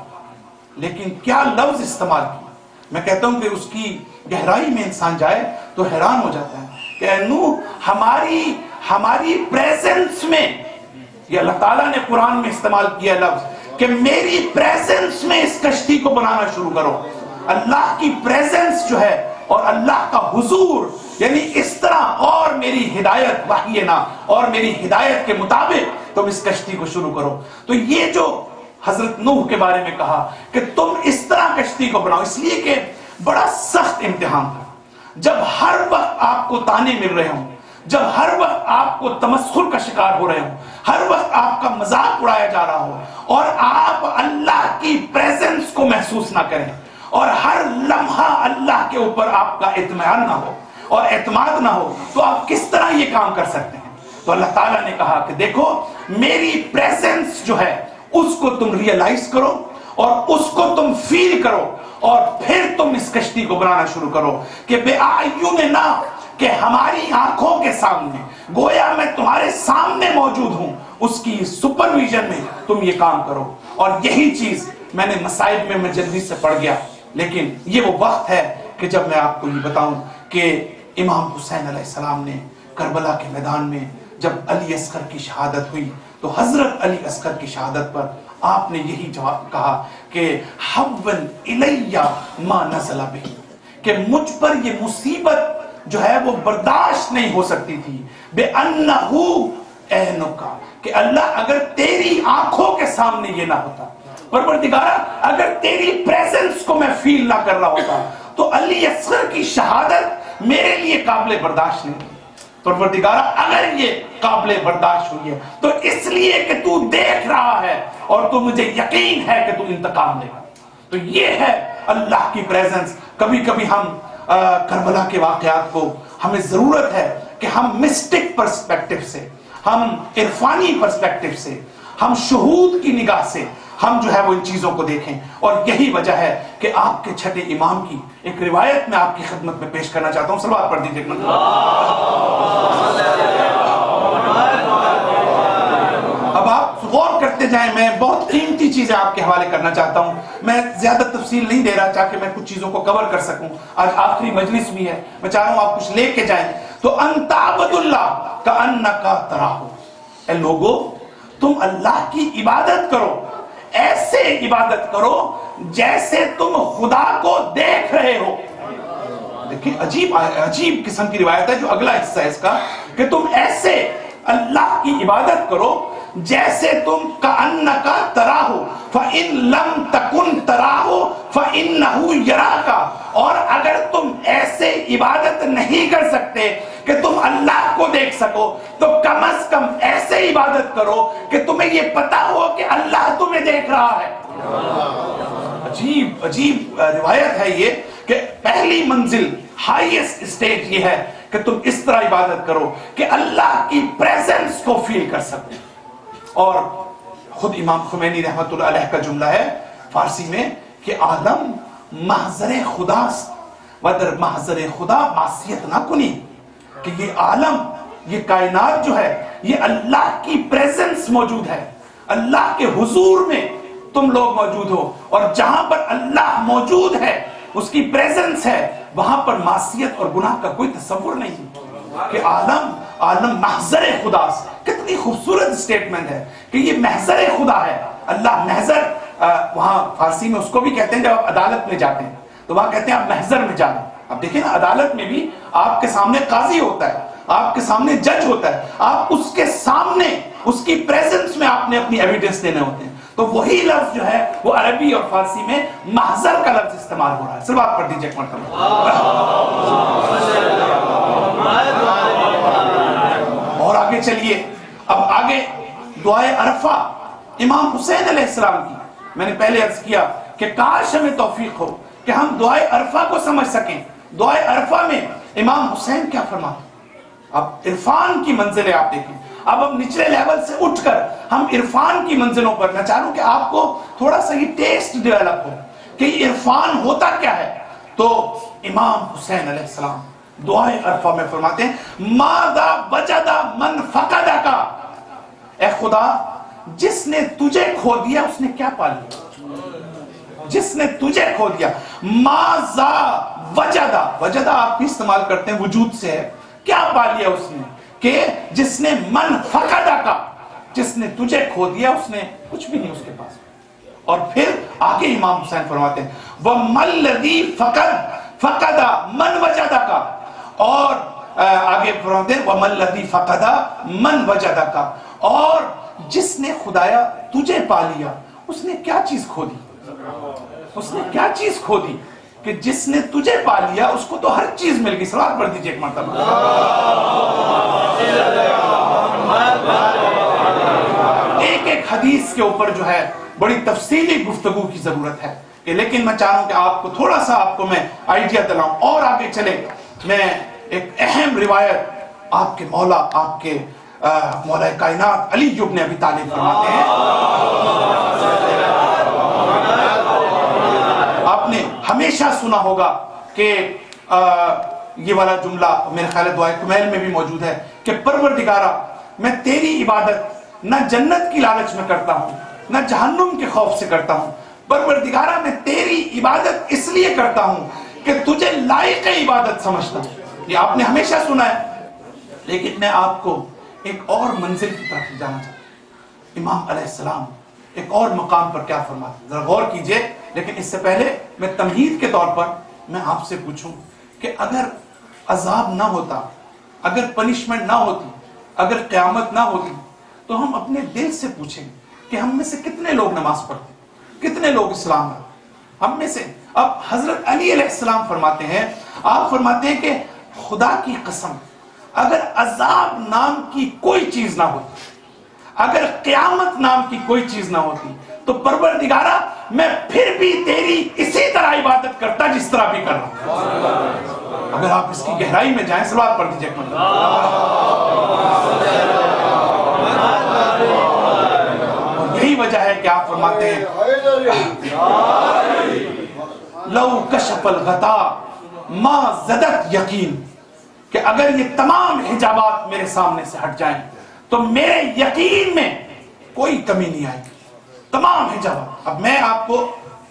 لیکن کیا لفظ استعمال کیا، میں کہتا ہوں کہ اس کی گہرائی میں انسان جائے تو حیران ہو جاتا ہے کہ اے نوح ہماری پریزنس میں، یہ اللہ تعالیٰ نے قرآن میں استعمال کیا لفظ کہ میری پریزنس میں اس کشتی کو بنانا شروع کرو. اللہ کی پریزنس جو ہے اور اللہ کا حضور، یعنی اس طرح اور میری ہدایت وحی نا اور میری ہدایت کے مطابق تم اس کشتی کو شروع کرو. تو یہ جو حضرت نوح کے بارے میں کہا کہ تم اس طرح کشتی کو بناؤ، اس لیے کہ بڑا سخت امتحان تھا. جب ہر وقت آپ کو تانے مل رہے ہوں، جب ہر وقت آپ کو تمسخر کا شکار ہو رہے ہوں، ہر وقت آپ کا مذاق اڑایا جا رہا ہو اور آپ اللہ کی پریزنس کو محسوس نہ کریں اور ہر لمحہ اللہ کے اوپر آپ کا اطمینان نہ ہو اور اعتماد نہ ہو، تو آپ کس طرح یہ کام کر سکتے ہیں؟ تو اللہ تعالیٰ نے کہا کہ دیکھو میری پریزنس جو ہے اس کو تم ریئلائز کرو اور اس کو تم فیل کرو اور پھر تم اس کشتی کو بنانا شروع کرو کہ بے اعیننا، کہ ہماری آنکھوں کے سامنے، گویا میں تمہارے سامنے موجود ہوں، اس کی سپرویژن میں تم یہ کام کرو. اور یہی چیز میں نے مصائب میں جلدی سے پڑھ گیا، لیکن یہ وہ وقت ہے کہ جب میں آپ کو یہ بتاؤں کہ امام حسین علیہ السلام نے کربلا کے میدان میں جب علی اصغر کی شہادت ہوئی تو حضرت علی اصغر کی شہادت پر آپ نے یہی جواب کہا کہ حَوَّنْ إِلَيَّ مَا نَزَلَ بِهِ، کہ مجھ پر یہ مصیبت جو ہے وہ برداشت نہیں ہو سکتی تھی. بِأَنَّهُ عَيْنُكَ، کہ اللہ اگر تیری آنکھوں کے سامنے یہ نہ ہوتا، پروردگارہ اگر تیری پریزنس کو میں فیل نہ کر رہا ہوتا تو علی اصغر کی شہادت میرے لیے قابل برداشت نہیں. پروردگارہ اگر یہ قابل برداشت ہوئی ہے تو اس لیے کہ تو دیکھ رہا ہے اور تو مجھے یقین ہے کہ تو انتقام لے گا. تو یہ ہے اللہ کی پریزنس. کبھی کبھی ہم کربلا کے واقعات کو، ہمیں ضرورت ہے کہ ہم مسٹک پرسپیکٹو سے، ہم عرفانی پرسپیکٹو سے، ہم شہود کی نگاہ سے ہم جو ہے وہ ان چیزوں کو دیکھیں. اور یہی وجہ ہے کہ آپ کے چھٹے امام کی ایک روایت میں آپ کی خدمت میں پیش کرنا چاہتا ہوں. صلوات پڑھ دیجیے. اب آپ غور کرتے جائیں، میں بہت قیمتی چیزیں آپ کے حوالے کرنا چاہتا ہوں. میں زیادہ تفصیل نہیں دے رہا تاکہ میں کچھ چیزوں کو کور کر سکوں. آج آخری مجلس بھی ہے، میں چاہ رہا ہوں آپ کچھ لے کے جائیں. تو انت عبد اللہ کأنک تراہ، اے لوگو تم اللہ کی عبادت کرو، ایسے عبادت کرو جیسے تم خدا کو دیکھ رہے ہو. دیکھیں عجیب قسم کی روایت ہے جو اگلا حصہ ہے اس کا، کہ تم ایسے اللہ کی عبادت کرو جیسے تم کأنک تراہ فإن لم تکن تراہ فإنہ یراک. اور اگر تم ایسے عبادت نہیں کر سکتے کہ تم اللہ کو دیکھ سکو تو کم از کم ایسے عبادت کرو کہ تمہیں یہ پتا ہو کہ اللہ تمہیں دیکھ رہا ہے. عجیب روایت ہے یہ کہ پہلی منزل، ہائیسٹ اسٹیج یہ ہے کہ تم اس طرح عبادت کرو کہ اللہ کی پریزنس کو فیل کر سکو۔ اور خود امام خمینی رحمت اللہ علیہ کا جملہ ہے فارسی میں کہ عالم محضر خداست و در محضر خدا معصیت نہ کنی، کہ یہ عالم، یہ کائنات جو ہے یہ اللہ کی پریزنس موجود ہے، اللہ کے حضور میں تم لوگ موجود ہو، اور جہاں پر اللہ موجود ہے اس کی پریزنس ہے وہاں پر معصیت اور گناہ کا کوئی تصور نہیں، کہ عالم محضر خدا۔ کتنی خوبصورت سٹیٹمنٹ ہے کہ یہ محضر خدا ہے۔ اللہ محضر، وہاں فارسی میں اس کو بھی کہتے ہیں جب آپ عدالت میں جاتے ہیں تو وہاں کہتے ہیں آپ محضر میں جانا۔ اب دیکھیں نا، عدالت میں بھی آپ کے سامنے قاضی ہوتا ہے، آپ کے سامنے جج ہوتا ہے، آپ اس کے سامنے اس کی پریزنس میں آپ نے اپنی ایویڈنس دینے ہوتے ہیں۔ تو وہی لفظ جو ہے وہ عربی اور فارسی میں محضر کا لفظ استعمال ہو رہا ہے۔ سلوات پڑھ دیجیے ایک مرتبہ۔ اور آگے چلیے، اب آگے دعائے عرفہ امام حسین علیہ السلام کی، میں نے پہلے عرض کیا کہ کاش ہمیں توفیق ہو کہ ہم دعائے عرفہ کو سمجھ سکیں۔ دعائے عرفہ میں امام حسین کیا فرماتے ہیں؟ اب عرفان کی منزلیں آپ دیکھیں، اب ہم نچلے لیول سے اٹھ کر ہم عرفان کی منزلوں پر، میں چاہ رہا ہوں کہ آپ کو تھوڑا سا یہ ٹیسٹ ڈیولپ ہو کہ یہ عرفان ہوتا کیا ہے۔ تو امام حسین علیہ السلام دعائے عرفہ میں فرماتے ہیں ماذا وجد من فقدک، اے خدا جس نے تجھے کھو دیا اس نے کیا پا لیا، جس نے تجھے کھو دیا۔ ماذا وجد، وجد آپ بھی استعمال کرتے ہیں وجود سے ہے، کیا پا لیا اس نے، کہ جس نے من فقدک، جس نے تجھے کھو دیا اس نے کچھ بھی نہیں اس کے پاس۔ اور پھر آگے امام حسین فرماتے ہیں وَمَا الَّذِي فَقَدَ مَنْ وَجَدَكَ، اور آگے فرماتے ہیں وَمَا الَّذِي فَقَدَ مَنْ وَجَدَكَ، اور جس نے خدایا تجھے پا لیا اس نے کیا چیز کھو دی، اس نے کیا چیز کھو دی، کہ جس نے تجھے پا لیا اس کو تو ہر چیز مل گئی۔ سلوات پڑھ دیجیے ایک مرتبہ۔ ایک ایک حدیث کے اوپر جو ہے بڑی تفصیلی گفتگو کی ضرورت ہے، کہ لیکن میں چاہ رہا ہوں کہ آپ کو تھوڑا سا آپ کو میں آئیڈیا دلاؤں اور آگے چلے۔ میں ایک اہم روایت آپ کے مولا، آپ کے مولا کائنات علی ابن ابی طالب فرماتے ہیں، آپ نے ہمیشہ سنا ہوگا کہ یہ والا جملہ میرے خیال دعائے کمیل میں بھی موجود ہے کہ پروردگارا میں تیری عبادت نہ جنت کی لالچ میں کرتا ہوں نہ جہنم کے خوف سے کرتا ہوں، پروردگارا میں تیری عبادت اس لیے کرتا ہوں کہ تجھے لائق عبادت سمجھتا ہوں۔ یہ آپ نے ہمیشہ سنا ہے، لیکن میں آپ کو ایک اور منزل کی طرف جانا چاہتا ہوں۔ امام علیہ السلام ایک اور مقام پر کیا فرماتے ہیں، ذرا غور کیجئے۔ لیکن اس سے پہلے میں تمہید کے طور پر میں آپ سے پوچھوں کہ اگر عذاب نہ ہوتا، اگر پنشمنٹ نہ ہوتی، اگر قیامت نہ ہوتی، تو ہم اپنے دل سے پوچھیں کہ ہم میں سے کتنے لوگ نماز پڑھتے، کتنے لوگ اسلام میں، ہم میں سے۔ اب حضرت علی علیہ السلام فرماتے ہیں، آپ فرماتے ہیں کہ خدا کی قسم اگر عذاب نام کی کوئی چیز نہ ہوتی، اگر قیامت نام کی کوئی چیز نہ ہوتی، تو پروردگارا میں پھر بھی تیری اسی طرح عبادت کرتا جس طرح بھی کر رہا ہوں۔ اگر آپ اس کی گہرائی میں جائیں، سلوات پڑھ دیجیے۔ یہی وجہ ہے کہ آپ فرماتے ہیں لو کشف الغطاء ما زدت یقین، کہ اگر یہ تمام حجابات میرے سامنے سے ہٹ جائیں تو میرے یقین میں کوئی کمی نہیں آئے گی، تمام حجابات۔ اب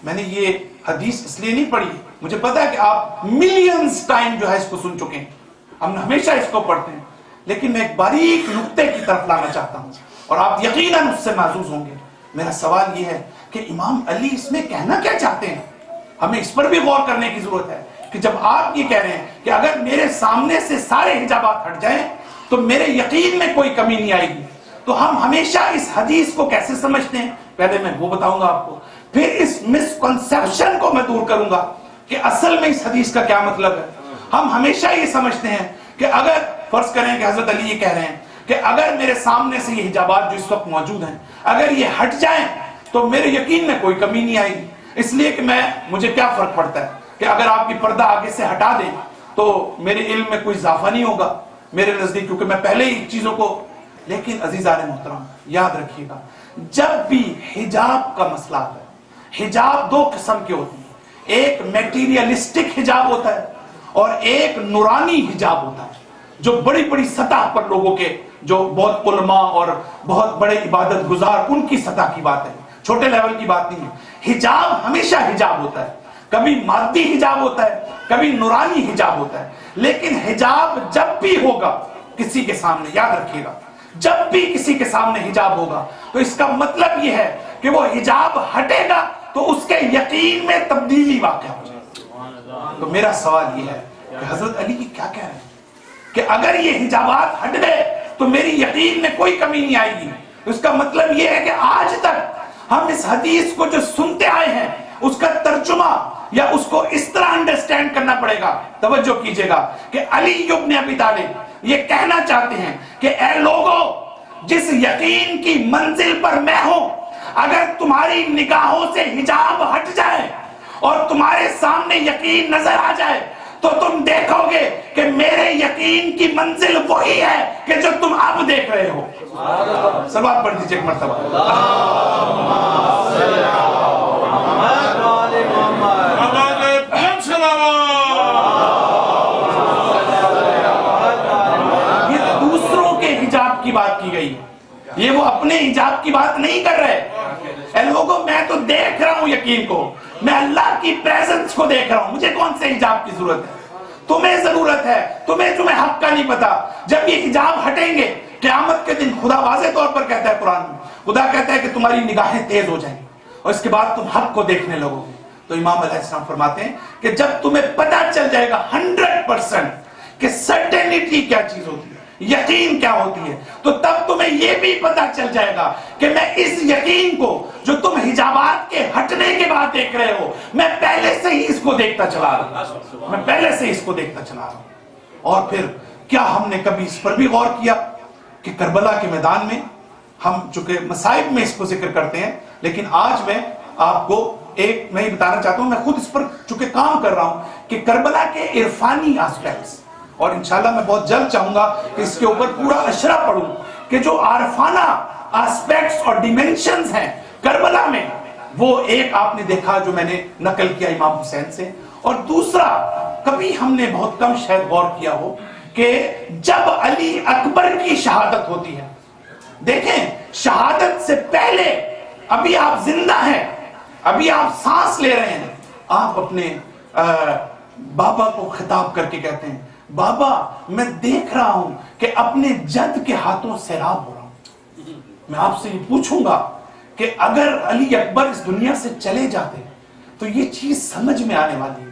میں نے یہ حدیث اس لیے نہیں پڑھی، مجھے پتا ہے کہ آپ ملینز ٹائم جو ہے اس کو سن چکے ہیں، ہم ہمیشہ اس کو پڑھتے ہیں، لیکن میں ایک باریک نقطے کی طرف لانا چاہتا ہوں اور آپ یقیناً اس سے محظوظ ہوں گے۔ میرا سوال یہ ہے کہ امام علی اس میں کہنا کیا چاہتے ہیں؟ ہمیں اس پر بھی غور کرنے کی ضرورت ہے کہ جب آپ یہ کہہ رہے ہیں کہ اگر میرے سامنے سے سارے حجابات ہٹ جائیں تو میرے یقین میں کوئی کمی نہیں آئے گی، تو ہم ہمیشہ اس حدیث کو کیسے سمجھتے ہیں؟ پہلے میں وہ بتاؤں گا آپ کو، پھر اس مسکنسیپشن کو میں دور کروں گا کہ اصل میں اس حدیث کا کیا مطلب ہے۔ ہم ہمیشہ یہ سمجھتے ہیں کہ اگر فرض کریں کہ حضرت علی یہ کہہ رہے ہیں کہ اگر میرے سامنے سے یہ حجابات جو اس وقت موجود ہیں اگر یہ ہٹ جائیں تو میرے یقین میں کوئی کمی نہیں آئے گی، اس لیے کہ مجھے کیا فرق پڑتا ہے کہ اگر آپ کی پردہ آگے سے ہٹا دیں تو میرے علم میں کوئی اضافہ نہیں ہوگا میرے نزدیک، کیونکہ میں پہلے ہی چیزوں کو. لیکن عزیزان محترم یاد رکھیے گا، جب بھی حجاب کا مسئلہ آتا ہے، حجاب دو قسم کے ہوتے ہیں، ایک میٹیریلسٹک حجاب ہوتا ہے اور ایک نورانی حجاب ہوتا ہے، جو بڑی بڑی سطح پر لوگوں کے، جو بہت علماء اور بہت بڑے عبادت گزار، ان کی سطح کی بات ہے، چھوٹے لیول کی بات نہیں ہے. حجاب ہمیشہ حجاب ہوتا ہے، کبھی مادی حجاب ہوتا ہے، کبھی نورانی حجاب ہوتا ہے. لیکن حجاب جب بھی ہوگا کسی کے سامنے، یاد رکھیے گا، جب بھی کسی کے سامنے حجاب ہوگا تو اس کا مطلب یہ ہے کہ وہ حجاب ہٹے گا تو اس کے یقین میں تبدیلی واقع ہو جائے. تو میرا سوال یہ ہے کہ حضرت علی کیا کہہ رہے ہیں کہ اگر یہ حجابات ہٹ گئے تو میری یقین میں کوئی کمی نہیں آئے گی. اس کا مطلب یہ ہے کہ آج تک ہم اس حدیث کو جو سنتے آئے ہیں اس کا ترجمہ یا اس کو اس طرح انڈرسٹینڈ کرنا پڑے گا. توجہ کیجئے گا کہ علی ابن ابی طالب یہ کہنا چاہتے ہیں کہ اے لوگو، جس یقین کی منزل پر میں ہوں، اگر تمہاری نگاہوں سے حجاب ہٹ جائے اور تمہارے سامنے یقین نظر آ جائے تو تم دیکھو گے کہ میرے یقین کی منزل وہی ہے کہ جو تم اب دیکھ رہے ہو. صلوات پڑھ دیجئے ایک مرتبہ. یہ دوسروں کے حجاب کی بات کی گئی، یہ وہ اپنے حجاب کی بات نہیں کر رہے. اے لوگوں، میں تو دیکھ رہا ہوں یقین کو، میں اللہ کی پریزنس کو دیکھ رہا ہوں، مجھے کون سے حجاب کی ضرورت ہے؟ تمہیں ضرورت ہے، تمہیں حق کا نہیں پتا. جب یہ حجاب ہٹیں گے قیامت کے دن، خدا واضح طور پر کہتا ہے قرآن میں، خدا کہتا ہے کہ تمہاری نگاہیں تیز ہو جائیں اور اس کے بعد تم حق کو دیکھنے لگو گے. تو امام علیہ السلام فرماتے ہیں کہ جب تمہیں پتا چل جائے گا 100% کہ سرٹینٹی کیا چیز ہوتی ہے، یقین کیا ہوتی ہے، تو تب تمہیں یہ بھی پتا چل جائے گا کہ میں اس یقین کو جو تم حجابات کے ہٹنے کے بعد دیکھ رہے ہو، میں پہلے سے ہی اس کو دیکھتا چلا رہا ہوں، میں پہلے سے اس کو دیکھتا چلا رہا ہوں. اور پھر کیا ہم نے کبھی اس پر بھی غور کیا کہ کربلا کے میدان میں، ہم چونکہ مصائب میں اس کو ذکر کرتے ہیں، لیکن آج میں آپ کو ایک میں یہ بتانا چاہتا ہوں، میں خود اس پر چونکہ کام کر رہا ہوں کہ کربلا کے عرفانی آسپیکٹس، اور انشاءاللہ میں بہت جلد چاہوں گا کہ اس کے اوپر پورا اشرہ پڑھوں کہ جو عارفانہ آسپیکٹس اور ڈیمنشنز ہیں کربلا میں، وہ ایک آپ نے دیکھا جو میں نے نقل کیا امام حسین سے، اور دوسرا کبھی ہم نے بہت کم شاید غور کیا ہو کہ جب علی اکبر کی شہادت ہوتی ہے، دیکھیں شہادت سے پہلے ابھی آپ زندہ ہیں، ابھی آپ سانس لے رہے ہیں، آپ اپنے بابا کو خطاب کر کے کہتے ہیں، بابا میں دیکھ رہا ہوں کہ اپنے جد کے ہاتھوں سیراب ہو رہا ہوں. میں آپ سے یہ پوچھوں گا کہ اگر علی اکبر اس دنیا سے چلے جاتے تو یہ چیز سمجھ میں آنے والی ہے،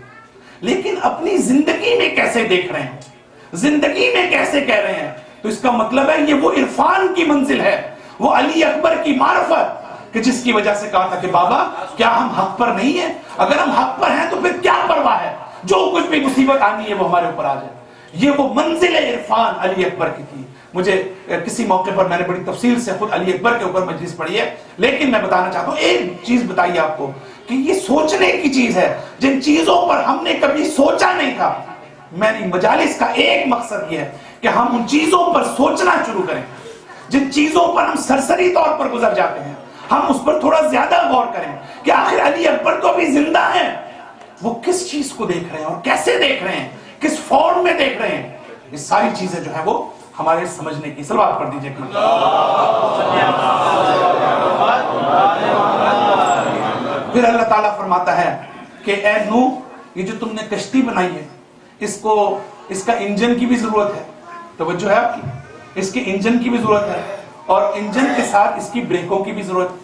لیکن اپنی زندگی میں کیسے دیکھ رہے ہیں، زندگی میں کیسے کہہ رہے ہیں، تو اس کا مطلب ہے یہ وہ عرفان کی منزل ہے، وہ علی اکبر کی معرفت کہ جس کی وجہ سے کہا تھا کہ بابا کیا ہم حق پر نہیں ہیں؟ اگر ہم حق پر ہیں تو پھر کیا پرواہ ہے، جو کچھ بھی مصیبت آنی ہے وہ ہمارے اوپر آ جائے. یہ وہ منزل عرفان علی اکبر کی تھی. مجھے کسی موقع پر میں نے بڑی تفصیل سے خود علی اکبر کے اوپر مجلس پڑھی ہے، لیکن میں بتانا چاہتا ہوں ایک چیز بتائیے آپ کو کہ یہ سوچنے کی چیز ہے، جن چیزوں پر ہم نے کبھی سوچا نہیں تھا. میری مجالس کا ایک مقصد یہ ہے کہ ہم ان چیزوں پر سوچنا شروع کریں، جن چیزوں پر ہم سرسری طور پر گزر جاتے ہیں ہم اس پر تھوڑا زیادہ غور کریں کہ آخر علی اکبر تو ابھی زندہ ہیں، وہ کس چیز کو دیکھ رہے ہیں اور کیسے دیکھ رہے ہیں، کس فارم میں دیکھ رہے ہیں. یہ ساری چیزیں جو ہیں وہ ہمارے سمجھنے کی. صلوات پڑھ دیجئے. پھر اللہ تعالیٰ فرماتا ہے کہ اے نوح، یہ جو تم نے کشتی بنائی ہے اس کا انجن کی بھی ضرورت ہے. توجہ ہے آپ کی، اس کے انجن کی بھی ضرورت ہے اور انجن کے ساتھ اس کی بریکوں کی بھی ضرورت ہے.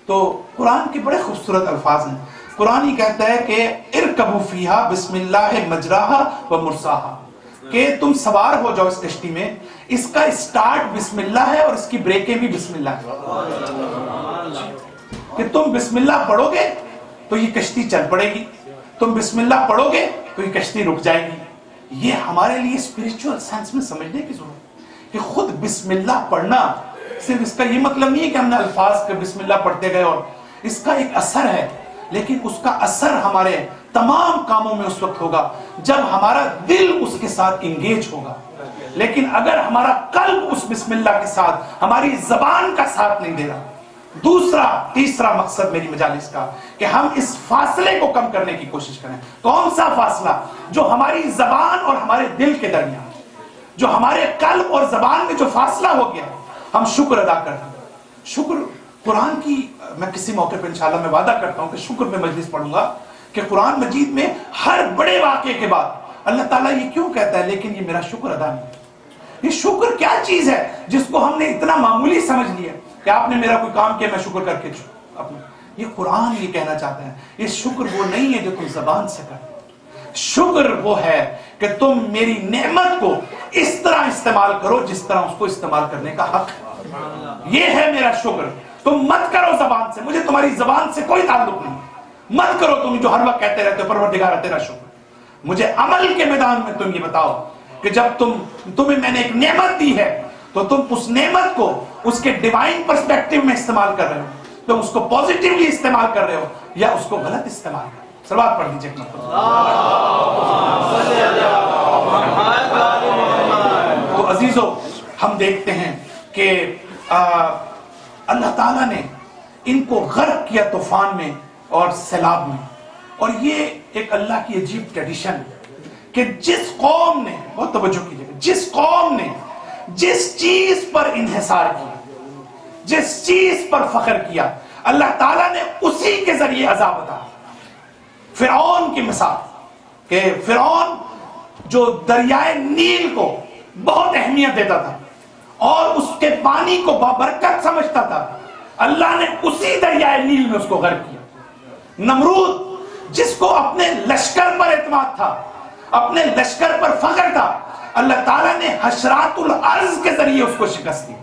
تو قرآن کے بڑے خوبصورت الفاظ ہیں. قرآن ہی کہتا ہے کہ ارکبوا فیہا بسم اللہ مجراہا و مرساہا، کہ تم سوار ہو جاؤ اس کشتی میں، اس کا اسٹارٹ بسم اللہ ہے اور اس کی بریکیں بھی بسم اللہ ہے. کہ تم بسم اللہ پڑھو گے تو یہ کشتی چل پڑے گی، تم بسم اللہ پڑھو گے تو یہ کشتی رک جائے گی. یہ ہمارے لیے اسپریچول سینس میں سمجھنے کی ضرورت ہے کہ خود بسم اللہ پڑھنا صرف اس کا یہ مطلب نہیں ہے کہ ہم نے الفاظ کے بسم اللہ پڑھتے گئے، اور اس کا ایک اثر ہے، لیکن اس کا اثر ہمارے تمام کاموں میں اس وقت ہوگا جب ہمارا دل اس کے ساتھ انگیج ہوگا. لیکن اگر ہمارا قلب اس بسم اللہ کے ساتھ ہماری زبان کا ساتھ نہیں دے رہا. تیسرا مقصد میری مجالس کا کہ ہم اس فاصلے کو کم کرنے کی کوشش کریں. کون سا فاصلہ؟ جو ہماری زبان اور ہمارے دل کے درمیان، جو ہمارے قلب اور زبان میں جو فاصلہ ہو گیا ہے. ہم شکر ادا کرتے ہیں. شکر قرآن کی، میں کسی موقع پہ انشاءاللہ میں وعدہ کرتا ہوں کہ شکر میں مجلس پڑھوں گا کہ قرآن مجید میں ہر بڑے واقعے کے بعد اللہ تعالیٰ یہ کیوں کہتا ہے لیکن یہ میرا شکر ادا نہیں. یہ شکر کیا چیز ہے جس کو ہم نے اتنا معمولی سمجھ لیا کہ آپ نے میرا کوئی کام کیا میں شکر کر کے اپنا. یہ قرآن یہ کہنا چاہتا ہے یہ شکر وہ نہیں ہے جو تم زبان سے کرتے. شکر وہ ہے کہ تم میری نعمت کو اس طرح استعمال کرو جس طرح اس کو استعمال کرنے کا حق ہے. یہ ہے میرا شکر. تم مت کرو زبان سے، مجھے تمہاری زبان سے کوئی تعلق نہیں. مت کرو تم جو ہر وقت کہتے رہتے ہو پروردگار تیرا شکر. مجھے عمل کے میدان میں تم یہ بتاؤ کہ جب تمہیں میں نے ایک نعمت دی ہے تو تم اس نعمت کو اس کے ڈیوائن پرسپیکٹیو میں استعمال کر رہے ہو، تم اس کو پوزیٹیولی استعمال کر رہے ہو یا اس کو غلط استعمال کر رہے ہو. سلوات پڑھ لیجیے. تو عزیزو ہم دیکھتے ہیں کہ اللہ تعالیٰ نے ان کو غرق کیا طوفان میں اور سیلاب میں. اور یہ ایک اللہ کی عجیب ٹریڈیشن ہے کہ جس قوم نے، بہت توجہ کیجیے، جس قوم نے جس چیز پر انحصار کیا، جس چیز پر فخر کیا، اللہ تعالیٰ نے اسی کے ذریعے عذاب بتایا. فرعون کی مثال کہ فرعون جو دریائے نیل کو بہت اہمیت دیتا تھا اور اس کے پانی کو بابرکت سمجھتا تھا، اللہ نے اسی دریائے نیل میں اس کو غرق کیا. نمرود جس کو اپنے لشکر پر اعتماد تھا، اپنے لشکر پر فخر تھا، اللہ تعالیٰ نے حشرات الارض کے ذریعے اس کو شکست دی.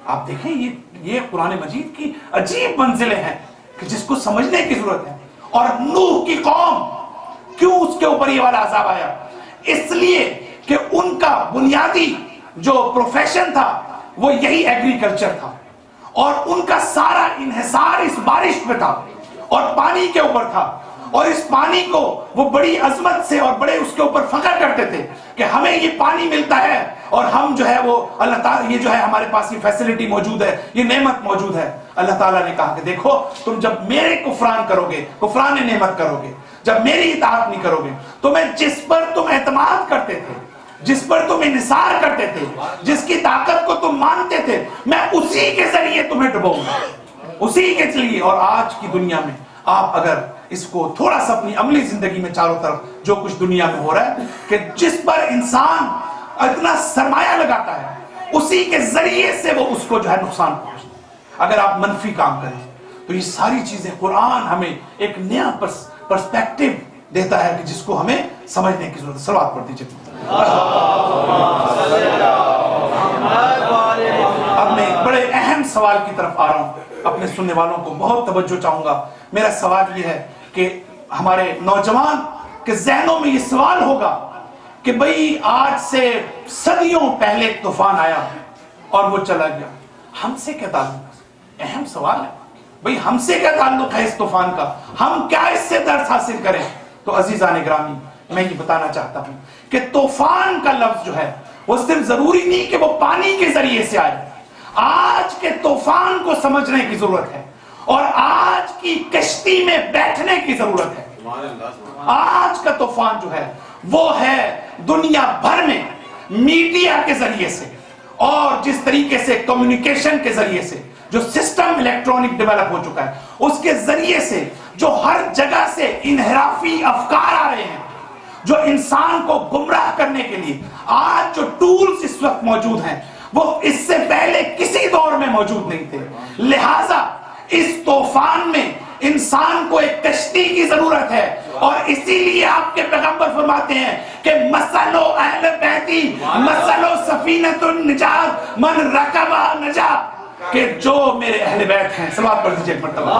آپ دیکھیں یہ قرآن مجید کی عجیب منزلیں ہیں کہ جس کو سمجھنے کی ضرورت ہے. اور نوح کی قوم کیوں اس کے اوپر یہ والا عذاب آیا؟ اس لیے کہ ان کا بنیادی جو پروفیشن تھا وہ یہی ایگریکلچر تھا اور ان کا سارا انحصار اس بارش پہ تھا اور پانی کے اوپر تھا. اور اس پانی کو وہ بڑی عظمت سے اور بڑے اس کے اوپر فخر کرتے تھے کہ ہمیں یہ پانی ملتا ہے اور ہم جو ہے وہ اللہ تعالیٰ یہ جو ہے ہمارے پاس یہ فیسلٹی موجود ہے، یہ نعمت موجود ہے. اللہ تعالیٰ نے کہا کہ دیکھو تم جب میرے کفران کرو گے، کفران نعمت کرو گے، جب میری اطاعت نہیں کرو گے تو میں جس پر تم اعتماد کرتے تھے، جس پر تم انحصار کرتے تھے، جس کی طاقت کو تم مانتے تھے، میں اسی کے ذریعے تمہیں ڈباؤں گا، اسی کے ذریعے. اور آج کی دنیا میں آپ اگر اس کو تھوڑا سا اپنی عملی زندگی میں چاروں طرف جو کچھ دنیا میں ہو رہا ہے کہ جس پر انسان اتنا سرمایہ لگاتا ہے اسی کے ذریعے سے وہ اس کو جو ہے نقصان پہنچتا ہے. اگر آپ منفی کام کریں تو یہ ساری چیزیں قرآن ہمیں ایک نیا پرسپیکٹیو دیتا ہے کہ جس کو ہمیں سمجھنے کی ضرورت ہے. سلوات پڑھ دیجیے. اب میں بڑے اہم سوال کی طرف آ رہا ہوں. اپنے سننے والوں کو بہت توجہ چاہوں گا. میرا سوال یہ ہے کہ ہمارے نوجوان کے ذہنوں میں یہ سوال ہوگا کہ بھئی آج سے صدیوں پہلے ایک طوفان آیا اور وہ چلا گیا، ہم سے کیا تعلق ہے؟ اہم سوال ہے. بھئی ہم سے کیا تعلق ہے اس طوفان کا؟ ہم کیا اس سے درس حاصل کریں؟ تو عزیزان گرامی میں یہ بتانا چاہتا ہوں کہ طوفان کا لفظ جو ہے وہ صرف ضروری نہیں کہ وہ پانی کے ذریعے سے آئے. آج کے طوفان کو سمجھنے کی ضرورت ہے اور آج کی کشتی میں بیٹھنے کی ضرورت ہے. آج کا طوفان جو ہے وہ ہے دنیا بھر میں میڈیا کے ذریعے سے اور جس طریقے سے کمیونیکیشن کے ذریعے سے جو سسٹم الیکٹرونک ڈیولپ ہو چکا ہے اس کے ذریعے سے جو ہر جگہ سے انحرافی افکار آ رہے ہیں جو انسان کو گمراہ کرنے کے لیے آج جو ٹولز اس وقت موجود ہیں وہ اس سے پہلے کسی دور میں موجود نہیں تھے. لہذا اس طوفان میں انسان کو ایک کشتی کی ضرورت ہے اور اسی لیے آپ کے پیغمبر فرماتے ہیں کہ مسلو اہل بیتی مسلو سفینۃ النجات من رکبہ نجا، کہ جو میرے اہل بیت ہیں. صلوات پڑھ دیجیے ایک مرتبہ.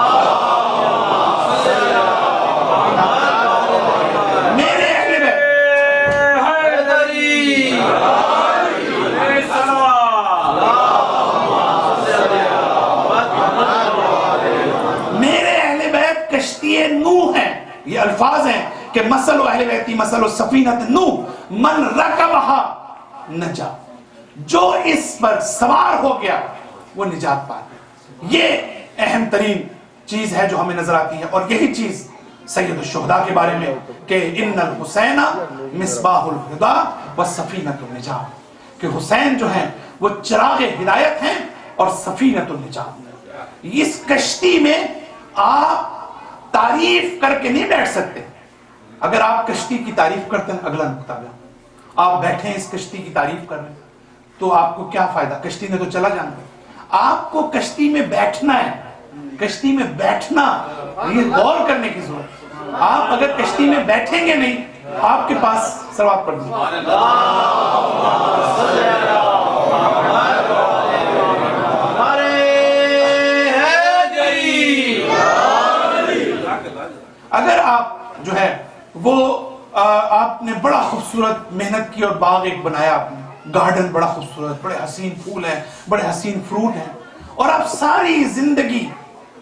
میرے اہل بیت کشتی نوح ہے. یہ الفاظ ہیں کہ مثل اہل بیتی مثل سفینۃ نوح من رکبہا نجا، جو اس پر سوار ہو گیا وہ نجات پا گیا۔ یہ اہم ترین چیز ہے جو ہمیں نظر آتی ہے، اور یہی چیز سید الشہداء کے بارے میں کہ ان الحسین مصباح الہدا والسفینۃ النجات، کہ حسین جو ہیں وہ چراغ ہدایت ہیں اور سفینۃ النجات۔ اس کشتی میں آپ تعریف کر کے نہیں بیٹھ سکتے۔ اگر آپ کشتی کی تعریف کرتے ہیں، اگلا نقطہ ہے، آپ بیٹھے ہیں اس کشتی کی تعریف کر رہے ہیں تو آپ کو کیا فائدہ؟ کشتی نے تو چلا جانا ہے۔ آپ کو کشتی میں بیٹھنا ہے، کشتی میں بیٹھنا، یہ غور کرنے کی ضرورت ہے۔ آپ اگر کشتی میں بیٹھیں گے نہیں، آپ کے پاس سلوات پڑھ دیجیے۔ اگر آپ جو ہے وہ آپ نے بڑا خوبصورت محنت کی اور باغ ایک بنایا، آپ نے گارڈن بڑا خوبصورت، بڑے حسین پھول ہیں، بڑے حسین فروٹ ہیں، اور آپ ساری زندگی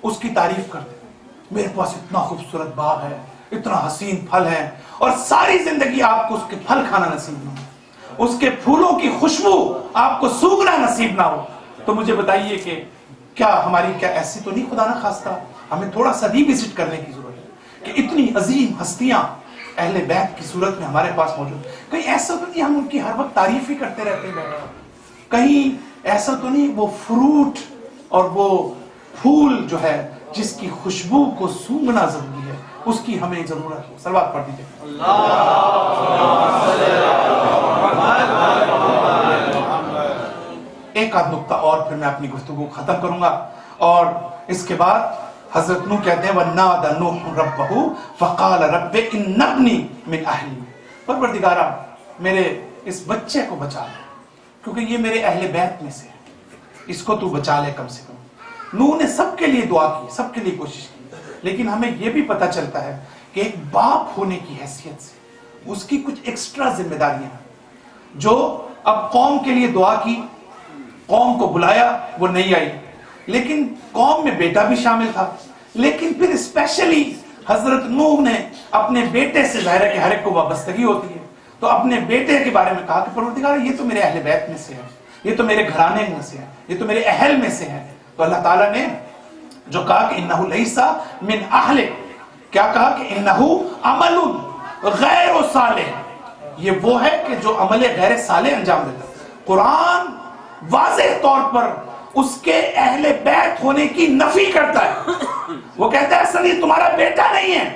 اس کی تعریف کرتے ہیں، میرے پاس اتنا خوبصورت باغ ہے، اتنا حسین پھل ہے، اور ساری زندگی آپ کو اس کے پھل کھانا نصیب نہ ہو، اس کے پھولوں کی خوشبو آپ کو سونگھنا نصیب نہ ہو، تو مجھے بتائیے کہ کیا ہماری کیا ایسی تو نہیں خدا نہ خواستہ ہمیں تھوڑا سا ریوزٹ کرنے کی ضرورت ہے کہ اتنی عظیم ہستیاں اہل بیت کی صورت میں ہمارے پاس موجود، کہیں ایسا تو نہیں ہم ان کی ہر وقت تعریف ہی کرتے رہتے ہیں، کہیں ایسا تو نہیں وہ فروٹ اور وہ پھول جو ہے جس کی خوشبو کو سونگھنا ضروری ہے، اس کی ہمیں ضرورت ہو۔ صلوات پڑھ دیجیے۔ ایک آدھ نقطہ اور پھر میں اپنی گفتگو ختم کروں گا، اور اس کے بعد حضرت نوح کہتے ہیں وَنَادَ نُوحٌ رَبَّهُ فَقَالَ رَبِّ إِنَّ ابْنِي مِنْ أَهْلِي، پروردگارا میرے اس بچے کو بچا لے کیونکہ یہ میرے اہل بیت میں سے ہے، اس کو تو بچا لے کم سے کم۔ نوح نے سب کے لیے دعا کی، سب کے لیے کوشش کی، لیکن ہمیں یہ بھی پتہ چلتا ہے کہ ایک باپ ہونے کی حیثیت سے اس کی کچھ ایکسٹرا ذمہ داریاں ہیں، جو اب قوم کے لیے دعا کی، قوم کو بلایا، وہ نہیں آئی، لیکن قوم میں بیٹا بھی شامل تھا، لیکن پھر اسپیشلی حضرت نوح نے اپنے بیٹے سے، ظاہر ہے کہ ہر ایک کو وابستگی ہوتی ہے، تو اپنے بیٹے کے بارے میں کہا کہ پروردگار یہ تو میرے اہل بیت میں سے ہے، یہ تو میرے گھرانے میں سے ہے، یہ تو میرے اہل میں سے ہے۔ تو اللہ تعالیٰ نے جو کہا کہ انہو لیسا من اہل، کیا کہا کہ انہو عمل غیر صالح، یہ وہ ہے کہ جو عمل غیر صالح انجام دیتا۔ قرآن واضح طور پر اس کے اہل بیت ہونے کی نفی کرتا ہے، وہ کہتا ہے اصل یہ تمہارا بیٹا نہیں ہے۔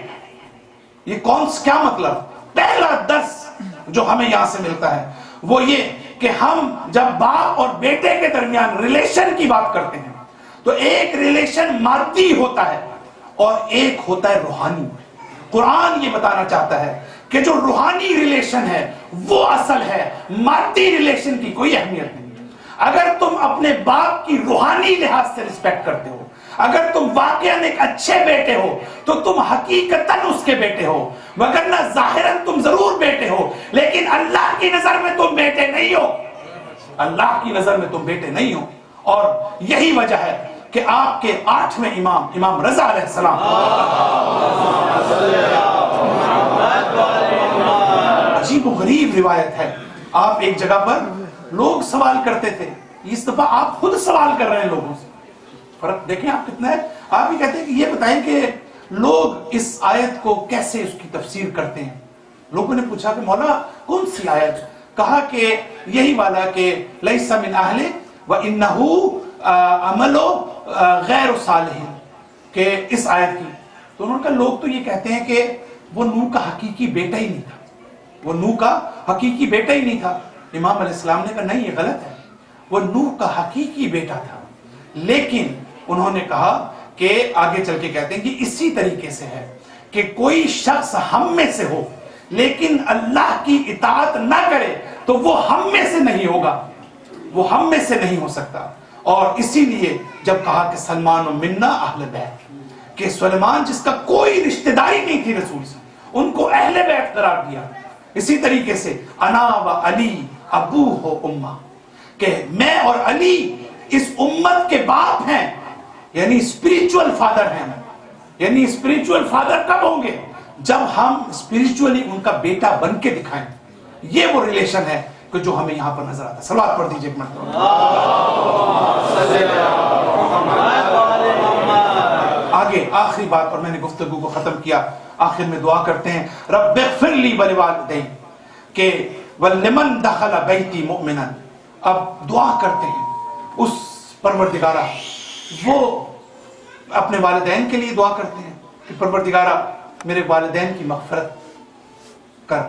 یہ کیا مطلب؟ پہلا درس جو ہمیں یہاں سے ملتا ہے وہ یہ کہ ہم جب باپ اور بیٹے کے درمیان ریلیشن کی بات کرتے ہیں تو ایک ریلیشن مادی ہوتا ہے اور ایک ہوتا ہے روحانی۔ قرآن یہ بتانا چاہتا ہے کہ جو روحانی ریلیشن ہے وہ اصل ہے، مادی ریلیشن کی کوئی اہمیت نہیں۔ اگر تم اپنے باپ کی روحانی لحاظ سے رسپیکٹ کرتے ہو، اگر تم واقعاً ایک اچھے بیٹے ہو تو تم حقیقتاً اس کے بیٹے ہو، وگرنہ ظاہراً تم ضرور بیٹے ہو، لیکن اللہ کی نظر میں تم بیٹے نہیں ہو، اللہ کی نظر میں تم بیٹے نہیں ہو۔ اور یہی وجہ ہے کہ آپ کے 8ویں امام رضا علیہ السلام، عجیب و غریب روایت ہے، آپ ایک جگہ پر لوگ سوال کرتے تھے، اس دفعہ آپ خود سوال کر رہے ہیں لوگوں سے، فرق دیکھیں آپ کتنا ہے۔ آپ ہی کہتے ہیں کہ یہ بتائیں کہ لوگ اس آیت کو کیسے اس کی تفسیر کرتے ہیں۔ لوگوں نے پوچھا کہ مولا کون سی آیت؟ کہا کہ یہی والا کہ لیس من اہل وانہ عمل غیر صالح، کہ اس آیت کی۔ تو انہوں نے کہا لوگ تو یہ کہتے ہیں کہ وہ نوح کا حقیقی بیٹا ہی نہیں تھا، وہ نوح کا حقیقی بیٹا ہی نہیں تھا۔ امام علیہ السلام نے کہا نہیں، یہ غلط ہے، وہ نوح کا حقیقی بیٹا تھا، لیکن انہوں نے کہا کہ آگے چل کے کہتے ہیں کہ اسی طریقے سے ہے کہ کوئی شخص ہم میں سے ہو لیکن اللہ کی اطاعت نہ کرے تو وہ ہم میں سے نہیں ہوگا، وہ ہم میں سے نہیں ہو سکتا۔ اور اسی لیے جب کہا کہ سلمان و منا اہل بیت، کہ سلیمان جس کا کوئی رشتہ داری نہیں تھی رسول سے، ان کو اہل بیت قرار دیا۔ اسی طریقے سے انا و علی ابو ہو امہ، کہ میں اور علی اس امت کے باپ ہیں، یعنی اسپریچول فادر ہیں۔ یعنی اسپریچول فادر کب ہوں گے؟ جب ہم اسپرچولی ان کا بیٹا بن کے دکھائیں. یہ وہ ریلیشن ہے کہ جو ہمیں یہاں پر نظر آتا ہے. صلوات پڑھ دیجیے ایک مرتبہ. آگے آخری بات، اور میں نے گفتگو کو ختم کیا، آخر میں دعا کرتے ہیں رب اغفر لی ولوالدی کہ ولمن دخل بیتی مؤمنا. اب دعا کرتے ہیں اس پروردگارہ، وہ اپنے والدین کے لیے دعا کرتے ہیں کہ پروردگارہ میرے والدین کی مغفرت کر.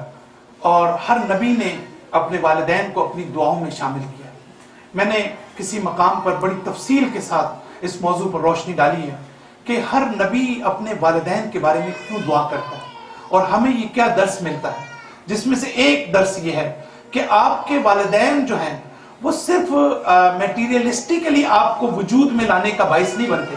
اور ہر نبی نے اپنے والدین کو اپنی دعاؤں میں شامل کیا. میں نے کسی مقام پر بڑی تفصیل کے ساتھ اس موضوع پر روشنی ڈالی ہے کہ ہر نبی اپنے والدین کے بارے میں کیوں دعا کرتا ہے اور ہمیں یہ کیا درس ملتا ہے. جس میں سے ایک درس یہ ہے کہ آپ کے والدین جو ہیں وہ صرف میٹیریلسٹیکلی آپ کو وجود میں لانے کا باعث نہیں بنتے،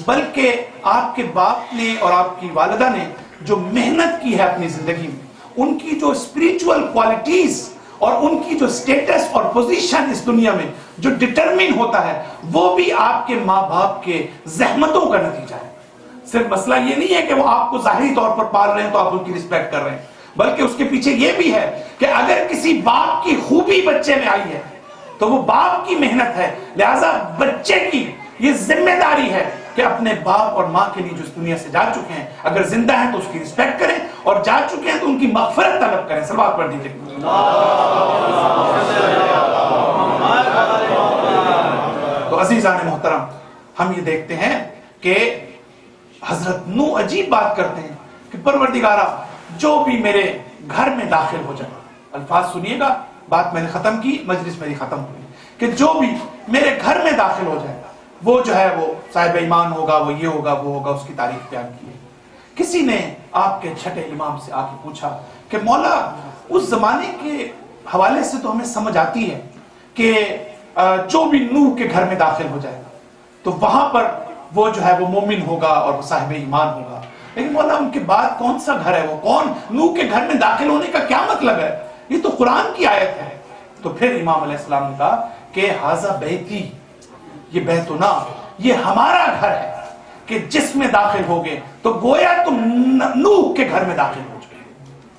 بلکہ آپ کے باپ نے اور آپ کی والدہ نے جو محنت کی ہے اپنی زندگی میں، ان کی جو اسپریچول کوالٹیز اور ان کی جو سٹیٹس اور پوزیشن اس دنیا میں جو ڈٹرمن ہوتا ہے، وہ بھی آپ کے ماں باپ کے زحمتوں کا نتیجہ ہے. صرف مسئلہ یہ نہیں ہے کہ وہ آپ کو ظاہری طور پر پال رہے ہیں تو آپ ان کی رسپیکٹ کر رہے ہیں، بلکہ اس کے پیچھے یہ بھی ہے کہ اگر کسی باپ کی خوبی بچے میں آئی ہے تو وہ باپ کی محنت ہے. لہذا بچے کی یہ ذمہ داری ہے کہ اپنے باپ اور ماں کے لیے جو اس دنیا سے جا چکے ہیں، اگر زندہ ہیں تو اس کی رسپیکٹ کریں، اور جا چکے ہیں تو ان کی مغفرت طلب کریں. صلوات پڑھ دیجیے. تو عزیزان محترم، ہم یہ دیکھتے ہیں کہ حضرت نوح عجیب بات کرتے ہیں کہ پروردگارہ جو بھی میرے گھر میں داخل ہو جائے. الفاظ سنیے گا، بات میں نے ختم کی، مجلس میری ختم ہوئی، کہ جو بھی میرے گھر میں داخل ہو جائے وہ جو ہے وہ صاحب ایمان ہوگا، وہ یہ ہوگا وہ ہوگا. اس کی تعریف بیان کی ہے. کسی نے آپ کے چھٹے امام سے آ کے پوچھا کہ مولا اس زمانے کے حوالے سے تو ہمیں سمجھ آتی ہے کہ جو بھی نوح کے گھر میں داخل ہو جائے گا تو وہاں پر وہ جو ہے وہ مومن ہوگا اور وہ صاحب ایمان ہوگا، لیکن مولا ان کے بعد کون سا گھر ہے، وہ کون نوح کے گھر میں داخل ہونے کا کیا مطلب ہے؟ یہ تو قرآن کی آیت ہے. تو پھر امام علیہ السلام نے کہا کہ ھذا بیتی، یہ بیتنا، یہ ہمارا گھر ہے کہ جس میں داخل ہوگے تو گویا تم نوح کے گھر میں داخل ہو چکے.